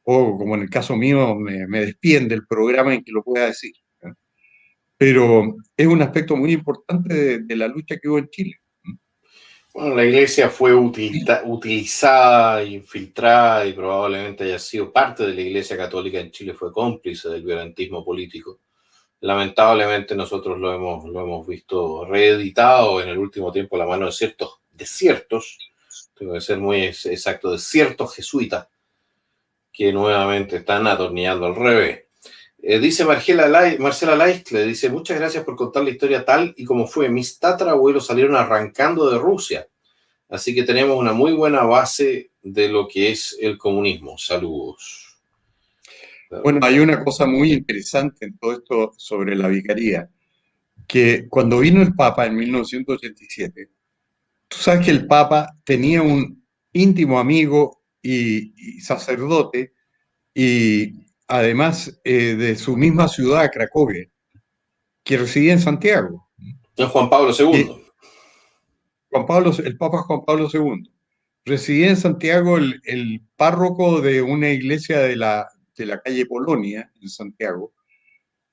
o como en el caso mío me despiden del programa en que lo pueda decir. Pero es un aspecto muy importante de la lucha que hubo en Chile. Bueno, la iglesia fue utilizada, infiltrada, y probablemente haya sido parte de la Iglesia Católica en Chile, fue cómplice del violentismo político. Lamentablemente nosotros lo hemos visto reeditado en el último tiempo a la mano de ciertos desiertos, tengo que ser muy exacto, desiertos jesuitas, que nuevamente están atornillando al revés. Dice Marcela Laistle, dice: muchas gracias por contar la historia tal y como fue. Mis tatarabuelos salieron arrancando de Rusia, así que tenemos una muy buena base de lo que es el comunismo. Saludos. Bueno, hay una cosa muy interesante en todo esto sobre la vicaría, que cuando vino el Papa en 1987, tú sabes que el Papa tenía un íntimo amigo y sacerdote, y además de su misma ciudad, Cracovia, que residía en Santiago. Es Juan Pablo II. El Papa Juan Pablo II residía en Santiago el párroco de una iglesia de la calle Polonia, en Santiago,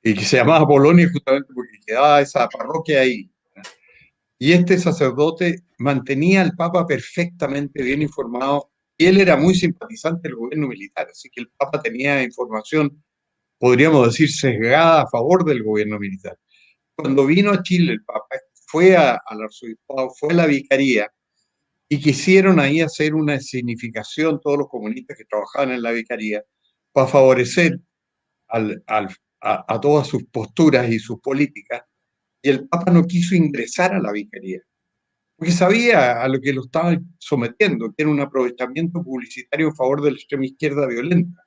y que se llamaba Polonia justamente porque quedaba esa parroquia ahí. Y este sacerdote mantenía al Papa perfectamente bien informado, y él era muy simpatizante del gobierno militar, así que el Papa tenía información, podríamos decir, sesgada a favor del gobierno militar. Cuando vino a Chile el Papa, fue al arzobispado, fue a la vicaría, y quisieron ahí hacer una significación, todos los comunistas que trabajaban en la vicaría, para favorecer a todas sus posturas y sus políticas, y el Papa no quiso ingresar a la vicaría, porque sabía a lo que lo estaban sometiendo, que era un aprovechamiento publicitario en favor de la extrema izquierda violenta.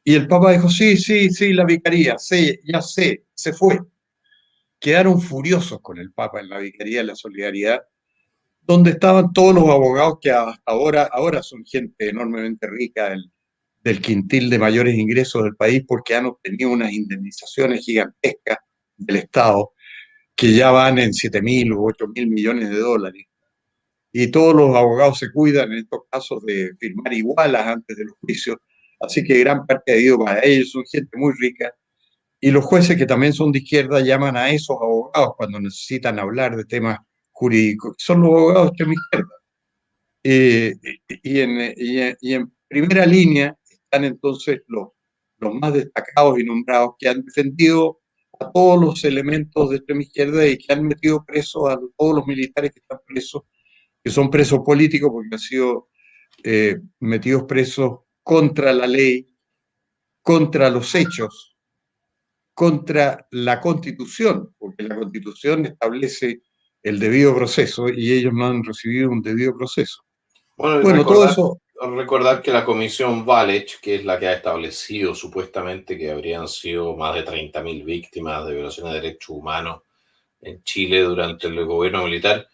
Y el Papa dijo, sí, sí, sí, la vicaría, sí, ya sé, se fue. Quedaron furiosos con el Papa en la vicaría de la Solidaridad, donde estaban todos los abogados que hasta ahora son gente enormemente rica del quintil de mayores ingresos del país, porque han obtenido unas indemnizaciones gigantescas del Estado que ya van en 7.000 u 8.000 millones de dólares. Y todos los abogados se cuidan en estos casos de firmar igualas antes de los juicios, así que gran parte ha ido para ellos, son gente muy rica. Y los jueces, que también son de izquierda, llaman a esos abogados cuando necesitan hablar de temas jurídicos, que son los abogados de extrema izquierda. Y en primera línea están entonces los más destacados y nombrados, que han defendido a todos los elementos de extrema izquierda y que han metido presos a todos los militares que están presos, que son presos políticos porque han sido metidos presos contra la ley, contra los hechos, contra la Constitución, porque la Constitución establece el debido proceso y ellos no han recibido un debido proceso. Bueno, todo eso. Recordar que la Comisión Valech, que es la que ha establecido supuestamente que habrían sido más de 30.000 víctimas de violaciones de derechos humanos en Chile durante el gobierno militar,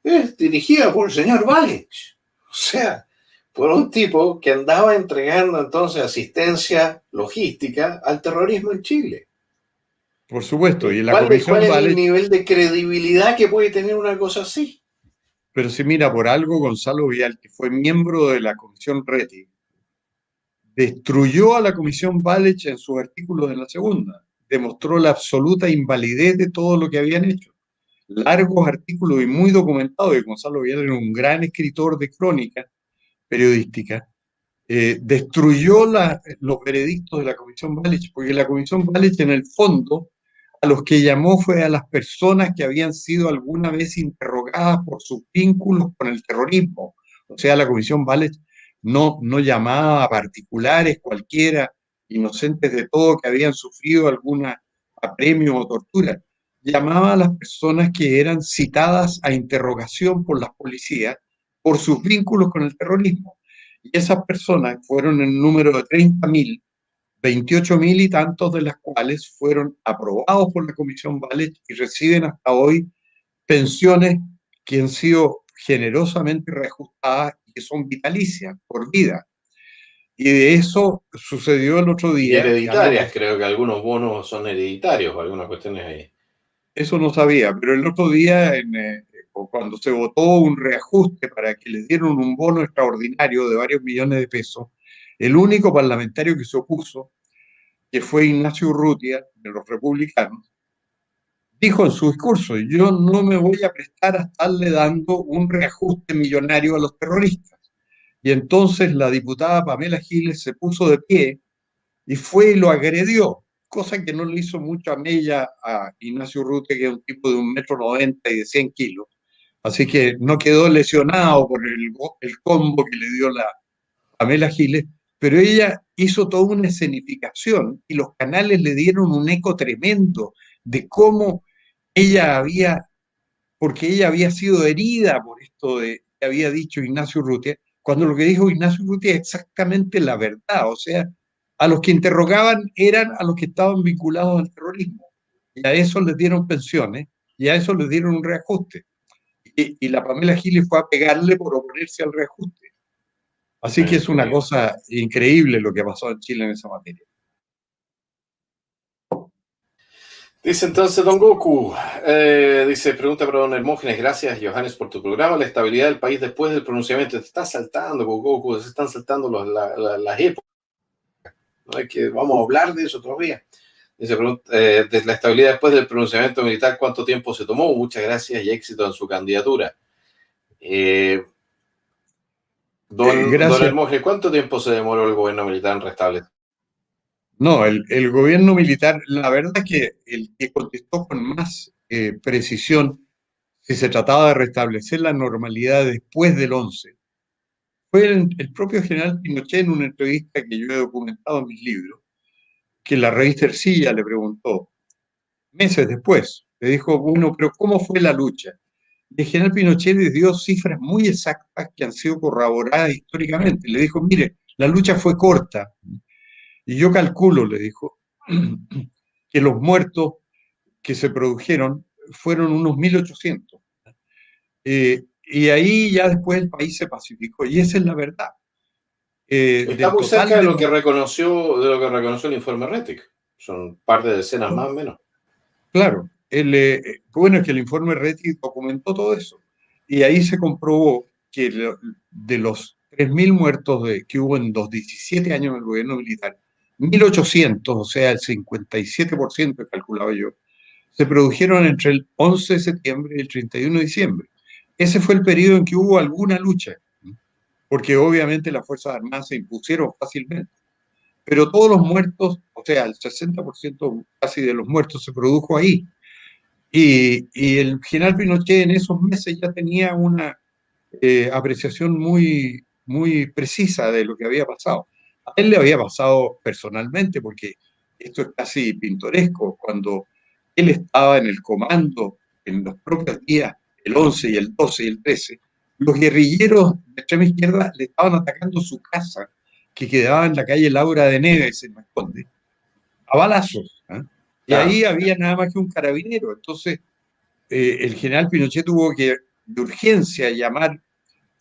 es dirigida por el señor Valech. O sea, por un tipo que andaba entregando entonces asistencia logística al terrorismo en Chile. Por supuesto, y en la ¿Cuál es el nivel de credibilidad que puede tener una cosa así? Pero si mira, por algo Gonzalo Vial, que fue miembro de la Comisión Reti, destruyó a la Comisión Valech en sus artículos de la segunda, demostró la absoluta invalidez de todo lo que habían hecho. Largos artículos y muy documentados, y Gonzalo Vial era un gran escritor de crónica periodística, destruyó los veredictos de la Comisión Valech, porque la Comisión Valech en el fondo a los que llamó fue a las personas que habían sido alguna vez interrogadas por sus vínculos con el terrorismo. O sea, la Comisión Valech no llamaba a particulares cualquiera, inocentes de todo, que habían sufrido alguna apremio o tortura. Llamaba a las personas que eran citadas a interrogación por las policías por sus vínculos con el terrorismo. Y esas personas fueron en número de 30.000, 28.000 y tantos de las cuales fueron aprobados por la Comisión Valech y reciben hasta hoy pensiones que han sido generosamente reajustadas y que son vitalicias, por vida. Y de eso sucedió el otro día. Y hereditarias, creo que algunos bonos son hereditarios o algunas cuestiones ahí. Eso no sabía, pero el otro día, cuando se votó un reajuste para que les dieran un bono extraordinario de varios millones de pesos, el único parlamentario que se opuso, que fue Ignacio Urrutia, de los republicanos, dijo en su discurso: yo no me voy a prestar a estarle dando un reajuste millonario a los terroristas. Y entonces la diputada Pamela Giles se puso de pie y fue y lo agredió, cosa que no le hizo mucho a Mella, a Ignacio Urrutia, que es un tipo de 1,90 m y de 100 kilos. Así que no quedó lesionado por el combo que le dio la Pamela Giles, pero ella hizo toda una escenificación y los canales le dieron un eco tremendo de cómo porque ella había sido herida por esto que había dicho Ignacio Urrutia, cuando lo que dijo Ignacio Urrutia es exactamente la verdad. O sea, a los que interrogaban eran a los que estaban vinculados al terrorismo, y a eso les dieron pensiones, y a eso les dieron un reajuste. Y la Pamela Giles fue a pegarle por oponerse al reajuste. Así que es una cosa increíble lo que ha pasado en Chile en esa materia. Dice entonces Don Goku, pregunta para Don Hermógenes, gracias Johannes por tu programa, la estabilidad del país después del pronunciamiento, te está saltando Goku, se están saltando las épocas, ¿no? Es que vamos a hablar de eso todavía. Dice, de la estabilidad después del pronunciamiento militar, ¿cuánto tiempo se tomó? Muchas gracias y éxito en su candidatura. Don Hermógenes, ¿cuánto tiempo se demoró el gobierno militar en restablecer? No, el gobierno militar, la verdad es que el que contestó con más precisión si se trataba de restablecer la normalidad después del 11 fue el propio general Pinochet en una entrevista que yo he documentado en mis libros, que la revista Ercilla le preguntó meses después, le dijo, bueno, pero ¿cómo fue la lucha? Y el general Pinochet le dio cifras muy exactas que han sido corroboradas históricamente. Le dijo, mire, la lucha fue corta. Y yo calculo, le dijo, que los muertos que se produjeron fueron unos 1800. Y ahí ya después el país se pacificó. Y esa es la verdad. Está muy cerca de lo que reconoció el informe Rettig. Son un par de decenas más o menos. Claro. Bueno, es que el informe Rettig documentó todo eso. Y ahí se comprobó que de los 3.000 muertos que hubo en los 17 años del gobierno militar, 1.800, o sea, el 57% calculaba yo, se produjeron entre el 11 de septiembre y el 31 de diciembre. Ese fue el periodo en que hubo alguna lucha, porque obviamente las Fuerzas Armadas se impusieron fácilmente. Pero todos los muertos, o sea, el 60% casi de los muertos se produjo ahí. Y el general Pinochet en esos meses ya tenía una apreciación muy, muy precisa de lo que había pasado. A él le había pasado personalmente, porque esto es casi pintoresco, cuando él estaba en el comando en los propios días, el 11 y el 12 y el 13, los guerrilleros de extrema izquierda le estaban atacando su casa, que quedaba en la calle Laura de Neves, en Masconde, a balazos. ¿Eh? Y ahí había nada más que un carabinero. Entonces, el general Pinochet tuvo que, de urgencia, llamar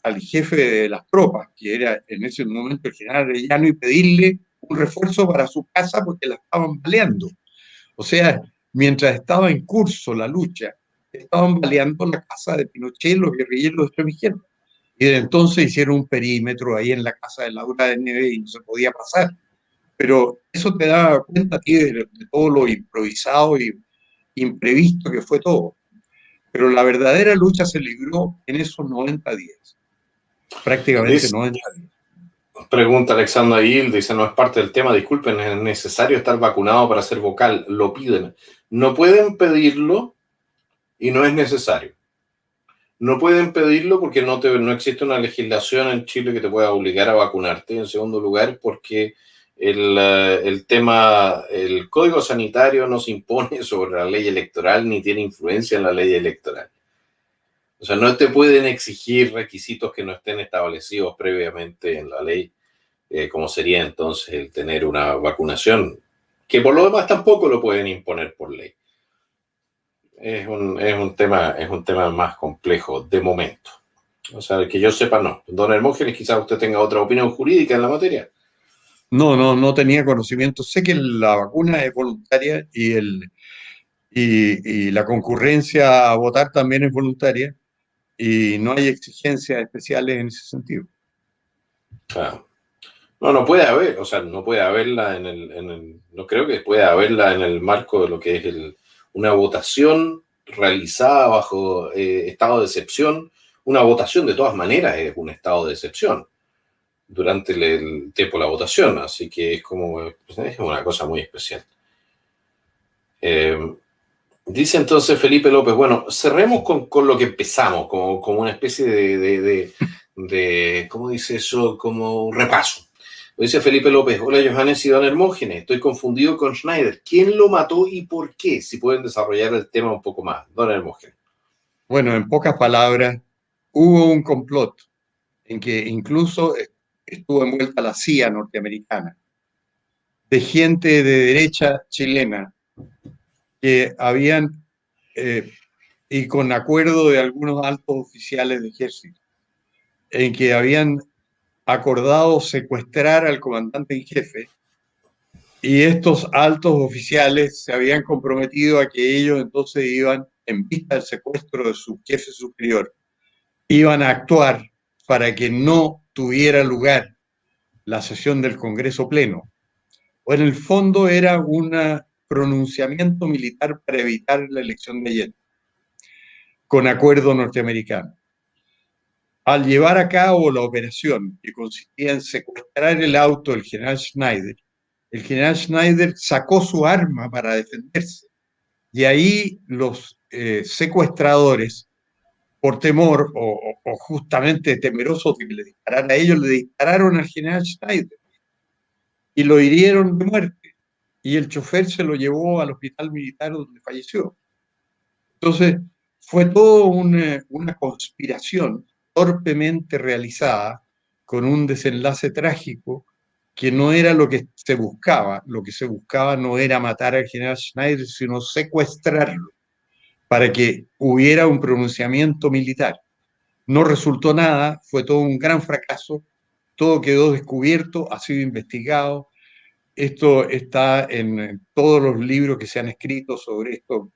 al jefe de las tropas, que era en ese momento el general Arellano, y pedirle un refuerzo para su casa porque la estaban baleando. O sea, mientras estaba en curso la lucha, estaban baleando la casa de Pinochet, los guerrilleros de extrema izquierda. Y desde entonces hicieron un perímetro ahí en la casa de Laura de Neves y no se podía pasar. Pero eso te da cuenta a ti de todo lo improvisado y imprevisto que fue todo. Pero la verdadera lucha se libró en esos 90 días. Prácticamente 90 días. Pregunta Alexandra Hill, dice, no es parte del tema, disculpen, es necesario estar vacunado para ser vocal, lo piden. No pueden pedirlo y no es necesario. No pueden pedirlo porque no existe una legislación en Chile que te pueda obligar a vacunarte. En segundo lugar, porque el código sanitario no se impone sobre la ley electoral ni tiene influencia en la ley electoral. O sea, no te pueden exigir requisitos que no estén establecidos previamente en la ley, como sería entonces el tener una vacunación, que por lo demás tampoco lo pueden imponer por ley. Es un tema más complejo de momento. O sea, que yo sepa, no. Don Hermógenes, quizás usted tenga otra opinión jurídica en la materia. No tenía conocimiento. Sé que la vacuna es voluntaria y la concurrencia a votar también es voluntaria y no hay exigencias especiales en ese sentido. Claro. No puede haber, o sea, no puede haberla no creo que pueda haberla en el marco de lo que es una votación realizada bajo estado de excepción. Una votación de todas maneras es un estado de excepción durante el tiempo de la votación, así que es una cosa muy especial. Dice entonces Felipe López, bueno, cerremos con lo que empezamos, como una especie de ¿cómo dice eso? Como un repaso. Dice Felipe López, hola Johannes y Don Hermógenes, estoy confundido con Schneider. ¿Quién lo mató y por qué? Si pueden desarrollar el tema un poco más. Don Hermógenes. Bueno, en pocas palabras, hubo un complot en que incluso estuvo envuelta la CIA norteamericana, de gente de derecha chilena, que habían, y con acuerdo de algunos altos oficiales de ejército, en que habían acordado secuestrar al comandante en jefe Y estos altos oficiales se habían comprometido a que ellos entonces iban, en vista del secuestro de su jefe superior, iban a actuar para que no tuviera lugar la sesión del Congreso Pleno. O en el fondo era un pronunciamiento militar para evitar la elección de Allende, con acuerdo norteamericano. Al llevar a cabo la operación, que consistía en secuestrar el auto del general Schneider, el general Schneider sacó su arma para defenderse. Y ahí los secuestradores, por temor o justamente temerosos de que le disparara a ellos, le dispararon al general Schneider y lo hirieron de muerte. Y el chofer se lo llevó al hospital militar donde falleció. Entonces, fue toda una conspiración torpemente realizada con un desenlace trágico que no era lo que se buscaba. Lo que se buscaba no era matar al general Schneider, sino secuestrarlo para que hubiera un pronunciamiento militar. No resultó nada, fue todo un gran fracaso, todo quedó descubierto, ha sido investigado. Esto está en todos los libros que se han escrito sobre esto.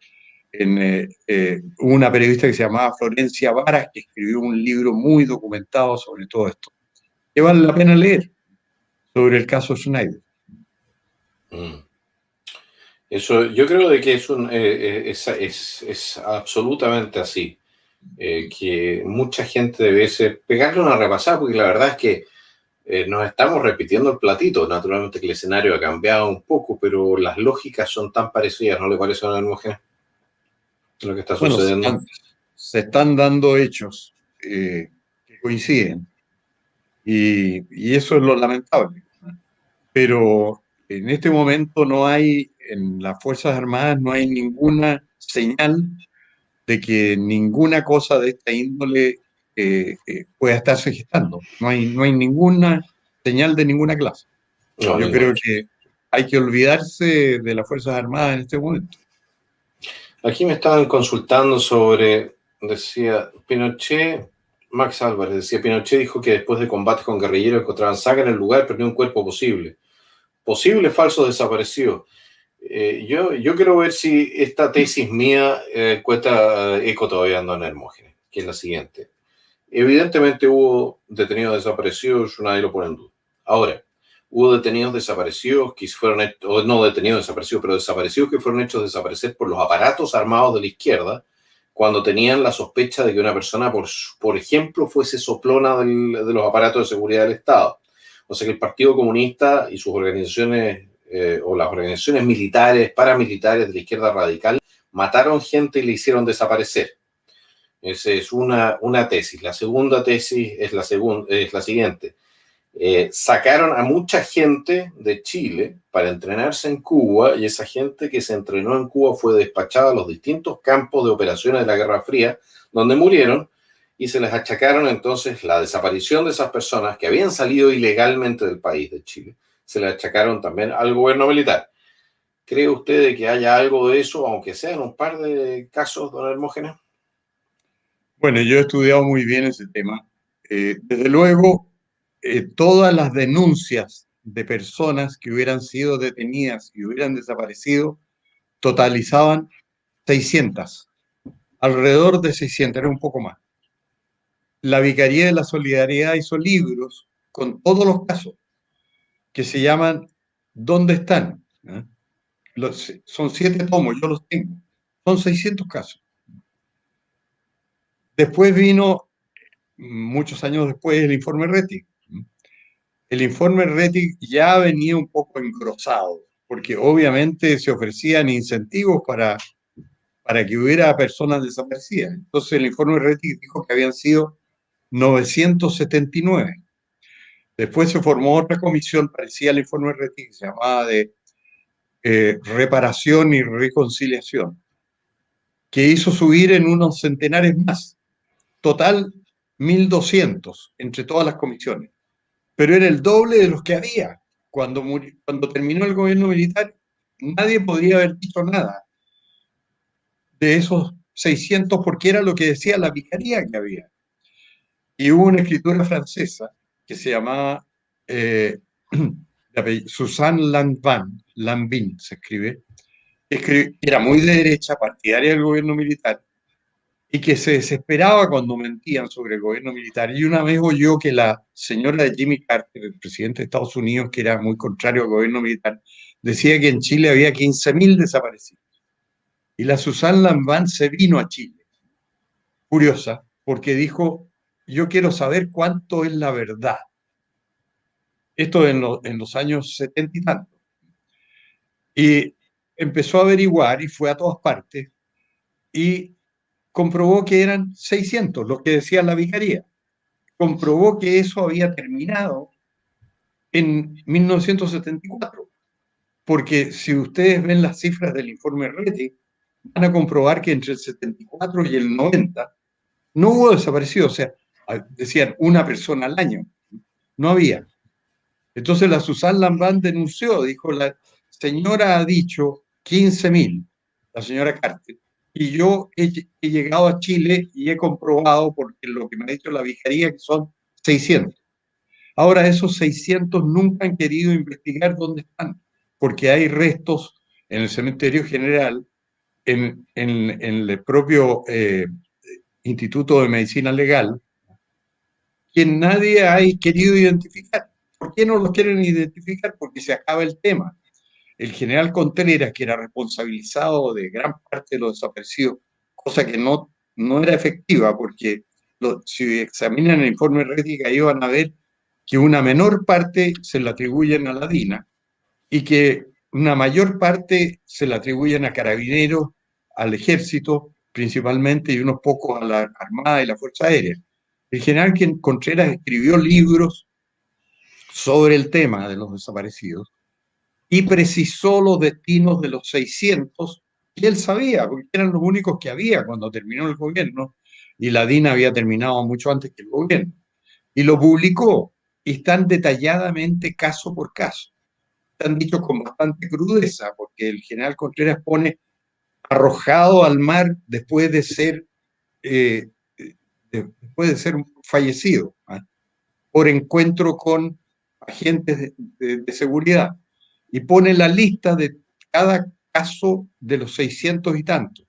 Una periodista que se llamaba Florencia Varas, que escribió un libro muy documentado sobre todo esto, que vale la pena leer, sobre el caso Schneider. Eso, yo creo de que es absolutamente así. Que mucha gente debe pegarle una repasada, porque la verdad es que nos estamos repitiendo el platito. Naturalmente que el escenario ha cambiado un poco, pero las lógicas son tan parecidas, ¿no le parece a una Hermógenes lo que está sucediendo? Bueno, se están dando hechos que coinciden, y eso es lo lamentable. Pero en este momento no hay, en las Fuerzas Armadas no hay ninguna señal de que ninguna cosa de esta índole pueda estarse gestando. No hay ninguna señal de ninguna clase. No, yo creo que hay que olvidarse de las Fuerzas Armadas en este momento. Aquí me estaban consultando sobre, decía Pinochet, Max Álvarez decía, Pinochet dijo que después de combates con guerrilleros encontraban saga en el lugar, perdió un cuerpo posible falso desaparecido. Yo quiero ver si esta tesis mía cuenta eco todavía en Don Hermógenes, que es la siguiente. Evidentemente hubo detenidos desaparecidos, nadie lo pone en duda. Ahora, hubo detenidos desaparecidos que fueron, o no detenidos desaparecidos, pero desaparecidos que fueron hechos desaparecer por los aparatos armados de la izquierda, cuando tenían la sospecha de que una persona, por ejemplo, fuese soplona de los aparatos de seguridad del Estado. O sea que el Partido Comunista y sus organizaciones, o las organizaciones militares, paramilitares de la izquierda radical, mataron gente y le hicieron desaparecer. Esa es una tesis. La segunda tesis es la siguiente. Sacaron a mucha gente de Chile para entrenarse en Cuba, y esa gente que se entrenó en Cuba fue despachada a los distintos campos de operaciones de la Guerra Fría, donde murieron, y se les achacaron entonces la desaparición de esas personas que habían salido ilegalmente del país de Chile. Se les achacaron también al gobierno militar. ¿Cree usted que haya algo de eso, aunque sean un par de casos, don Hermógenes? Bueno, yo he estudiado muy bien ese tema. Desde luego, todas las denuncias de personas que hubieran sido detenidas y hubieran desaparecido totalizaban 600, alrededor de 600, era un poco más. La Vicaría de la Solidaridad hizo libros con todos los casos que se llaman ¿Dónde están? ¿Eh? Son 7 tomos, yo los tengo. Son 600 casos. Después vino, muchos años después, el informe Rettig. El informe Rettig ya venía un poco engrosado, porque obviamente se ofrecían incentivos para que hubiera personas desaparecidas. Entonces el informe Rettig dijo que habían sido 979. Después se formó otra comisión parecida al informe Rettig, que se llamaba de reparación y reconciliación, que hizo subir en unos centenares más. Total, 1.200 entre todas las comisiones. Pero era el doble de los que había. Cuando terminó el gobierno militar, nadie podría haber dicho nada de esos 600, porque era lo que decía la vicaría que había. Y hubo una escritora francesa que se llamaba Suzanne Lambín, se escribe, que era muy de derecha, partidaria del gobierno militar, y que se desesperaba cuando mentían sobre el gobierno militar. Y una vez oyó que la señora de Jimmy Carter, el presidente de Estados Unidos, que era muy contrario al gobierno militar, decía que en Chile había 15.000 desaparecidos. Y la Suzanne Lambán se vino a Chile, curiosa, porque dijo, yo quiero saber cuánto es la verdad. Esto en los años 70 y tanto. Y empezó a averiguar y fue a todas partes y comprobó que eran 600, lo que decía la vicaría. Comprobó que eso había terminado en 1974, porque si ustedes ven las cifras del informe Reti, van a comprobar que entre el 74 y el 90 no hubo desaparecidos, o sea, decían una persona al año, no había. Entonces la Suzanne Lambán denunció, dijo, la señora ha dicho 15.000, la señora Carter, y yo he llegado a Chile y he comprobado, porque lo que me ha dicho la vicaría, que son 600. Ahora esos 600 nunca han querido investigar dónde están, porque hay restos en el cementerio general, en el propio Instituto de Medicina Legal, que nadie ha querido identificar. ¿Por qué no los quieren identificar? Porque se acaba el tema. El general Contreras, que era responsabilizado de gran parte de los desaparecidos, cosa que no era efectiva, porque si examinan el informe Reti, ahí van a ver que una menor parte se la atribuyen a la DINA y que una mayor parte se la atribuyen a Carabineros, al Ejército principalmente, y unos pocos a la Armada y la Fuerza Aérea. El general Contreras escribió libros sobre el tema de los desaparecidos y precisó los destinos de los 600, y él sabía, porque eran los únicos que había cuando terminó el gobierno, y la DINA había terminado mucho antes que el gobierno. Y lo publicó, y están detalladamente caso por caso. Están dichos con bastante crudeza, porque el general Contreras pone arrojado al mar después de ser fallecido, ¿eh? Por encuentro con agentes de seguridad, y pone la lista de cada caso de los 600 y tantos.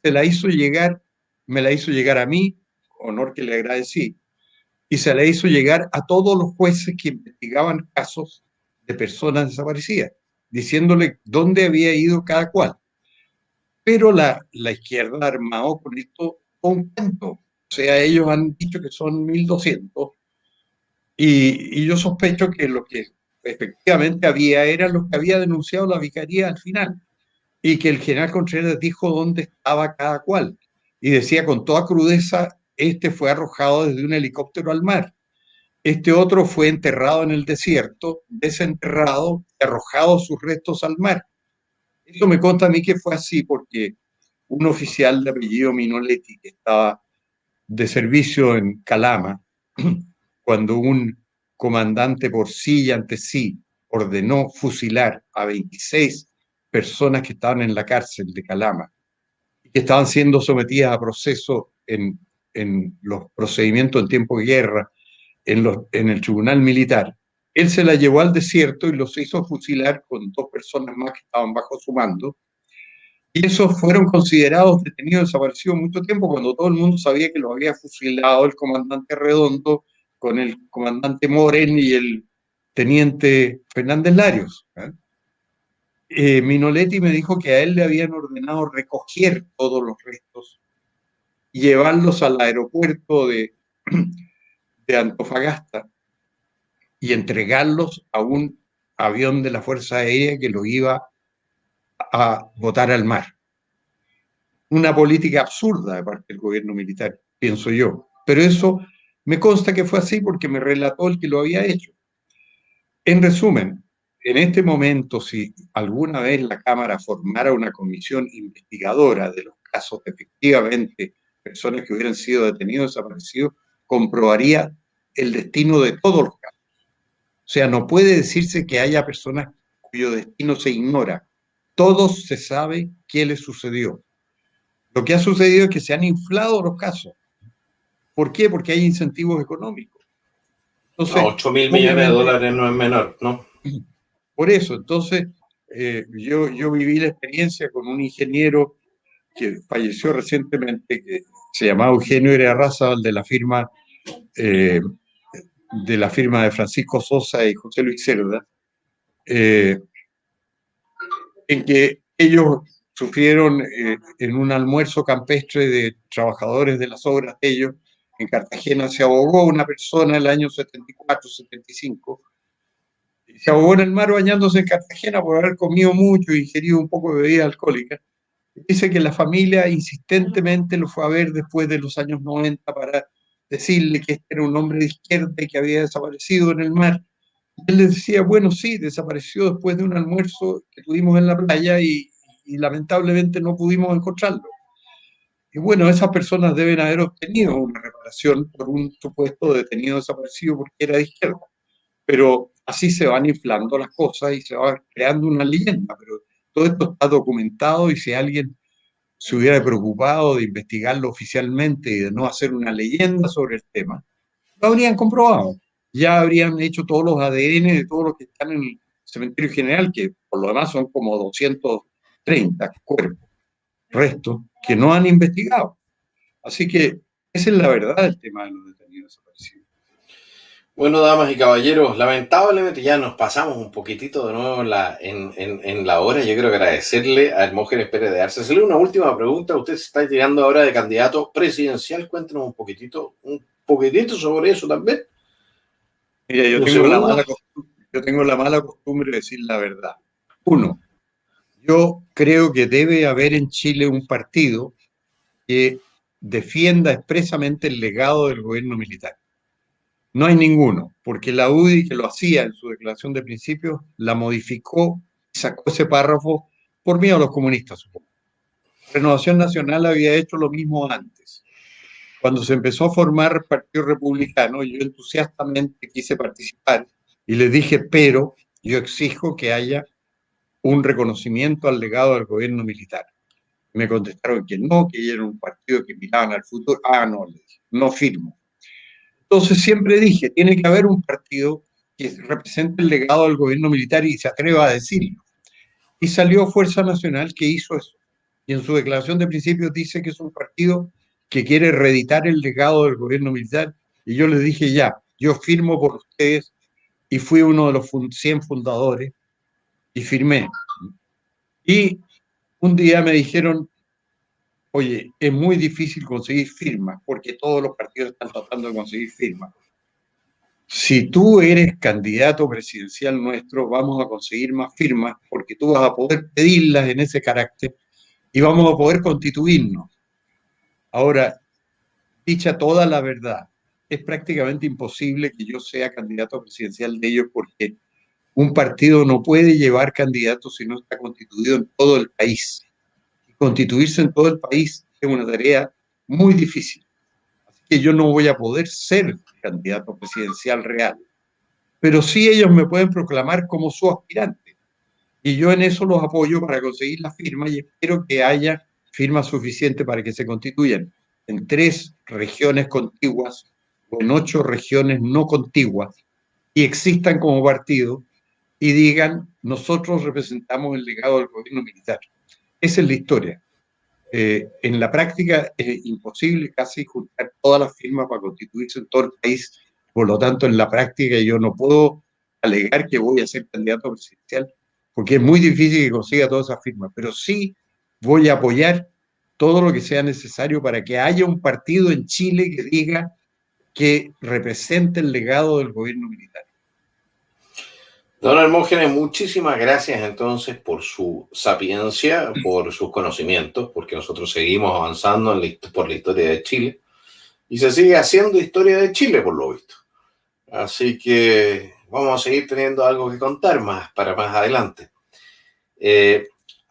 Se la hizo llegar, me la hizo llegar a mí, honor que le agradecí, y se la hizo llegar a todos los jueces que investigaban casos de personas desaparecidas, diciéndole dónde había ido cada cual. Pero la izquierda armado con esto un cuento. O sea, ellos han dicho que son 1.200, y yo sospecho que lo que efectivamente había era lo que había denunciado la vicaría al final, y que el general Contreras dijo dónde estaba cada cual, y decía con toda crudeza, este fue arrojado desde un helicóptero al mar, este otro fue enterrado en el desierto, desenterrado y arrojado sus restos al mar. Eso me consta a mí que fue así, porque un oficial de apellido Minoletti, que estaba de servicio en Calama, cuando un comandante por sí y ante sí ordenó fusilar a 26 personas que estaban en la cárcel de Calama y que estaban siendo sometidas a proceso en los procedimientos en tiempo de guerra, en el tribunal militar. Él se la llevó al desierto y los hizo fusilar con 2 personas más que estaban bajo su mando. Y esos fueron considerados detenidos desaparecidos mucho tiempo, cuando todo el mundo sabía que los había fusilado el comandante Redondo con el comandante Moren y el teniente Fernández Larios. Minoletti me dijo que a él le habían ordenado recoger todos los restos y llevarlos al aeropuerto de Antofagasta y entregarlos a un avión de la Fuerza Aérea que lo iba a botar al mar. Una política absurda de parte del gobierno militar, pienso yo. Pero eso me consta que fue así porque me relató el que lo había hecho. En resumen, en este momento, si alguna vez la Cámara formara una comisión investigadora de los casos de efectivamente personas que hubieran sido detenidos o desaparecidos, comprobaría el destino de todos los casos. O sea, no puede decirse que haya personas cuyo destino se ignora. Todos se sabe qué les sucedió. Lo que ha sucedido es que se han inflado los casos. ¿Por qué? Porque hay incentivos económicos. Entonces, 8.000 millones de dólares no es menor, ¿no? Por eso, entonces, Yo viví la experiencia con un ingeniero que falleció recientemente, que se llamaba Eugenio Irarrázaval, de la firma de Francisco Sosa y José Luis Cerda, en que ellos sufrieron en un almuerzo campestre de trabajadores de las obras de ellos. En Cartagena se ahogó una persona en el año 74, 75, y se ahogó en el mar bañándose en Cartagena por haber comido mucho e ingerido un poco de bebida alcohólica. Dice que la familia insistentemente lo fue a ver después de los años 90 para decirle que este era un hombre de izquierda y que había desaparecido en el mar. Y él les decía, bueno, sí, desapareció después de un almuerzo que tuvimos en la playa y lamentablemente no pudimos encontrarlo. Y bueno, esas personas deben haber obtenido una reparación por un supuesto detenido desaparecido porque era de izquierda. Pero así se van inflando las cosas y se va creando una leyenda. Pero todo esto está documentado y si alguien se hubiera preocupado de investigarlo oficialmente y de no hacer una leyenda sobre el tema, lo habrían comprobado. Ya habrían hecho todos los ADN de todos los que están en el cementerio general, que por lo demás son como 230 cuerpos, restos, que no han investigado. Así que esa es la verdad del tema de los detenidos desaparecidos. Bueno, damas y caballeros, lamentablemente ya nos pasamos un poquitito de nuevo en la hora. Yo quiero agradecerle a Hermógenes Pérez de Arce. Hacerle una última pregunta. Usted se está tirando ahora de candidato presidencial. Cuéntenos un poquitito sobre eso también. Mira, yo tengo la mala costumbre de decir la verdad. Uno, yo creo que debe haber en Chile un partido que defienda expresamente el legado del gobierno militar. No hay ninguno, porque la UDI, que lo hacía en su declaración de principios, la modificó y sacó ese párrafo por miedo a los comunistas, supongo. Renovación Nacional había hecho lo mismo antes. Cuando se empezó a formar el Partido Republicano, yo entusiastamente quise participar y les dije, pero yo exijo que haya un reconocimiento al legado del gobierno militar. Me contestaron que no, que era un partido que miraban al futuro. No, les dije, no firmo. Entonces siempre dije, tiene que haber un partido que represente el legado del gobierno militar y se atreva a decirlo. Y salió Fuerza Nacional que hizo eso. Y en su declaración de principios dice que es un partido que quiere reeditar el legado del gobierno militar. Y yo les dije, ya, yo firmo por ustedes y fui uno de los 100 fundadores y firmé. Y un día me dijeron, oye, es muy difícil conseguir firmas porque todos los partidos están tratando de conseguir firmas. Si tú eres candidato presidencial nuestro, vamos a conseguir más firmas porque tú vas a poder pedirlas en ese carácter y vamos a poder constituirnos. Ahora, dicha toda la verdad, es prácticamente imposible que yo sea candidato presidencial de ellos porque un partido no puede llevar candidatos si no está constituido en todo el país. Y constituirse en todo el país es una tarea muy difícil. Así que yo no voy a poder ser candidato presidencial real. Pero sí ellos me pueden proclamar como su aspirante. Y yo en eso los apoyo para conseguir la firma y espero que haya firmas suficientes para que se constituyan en 3 regiones contiguas o en 8 regiones no contiguas y existan como partido y digan, nosotros representamos el legado del gobierno militar. Esa es la historia. En la práctica es imposible casi juntar todas las firmas para constituirse en todo el país. Por lo tanto, en la práctica yo no puedo alegar que voy a ser candidato presidencial porque es muy difícil que consiga todas esas firmas, pero sí voy a apoyar todo lo que sea necesario para que haya un partido en Chile que diga que represente el legado del gobierno militar. Don Hermógenes, muchísimas gracias entonces por su sapiencia, por sus conocimientos, porque nosotros seguimos avanzando por la historia de Chile y se sigue haciendo historia de Chile por lo visto. Así que vamos a seguir teniendo algo que contar para más adelante.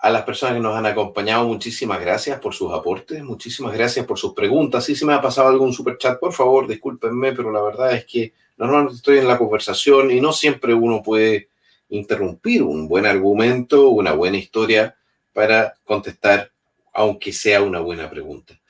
A las personas que nos han acompañado, muchísimas gracias por sus aportes, muchísimas gracias por sus preguntas. Si se me ha pasado algún superchat, por favor, discúlpenme, pero la verdad es que normalmente estoy en la conversación y no siempre uno puede interrumpir un buen argumento, una buena historia para contestar, aunque sea una buena pregunta.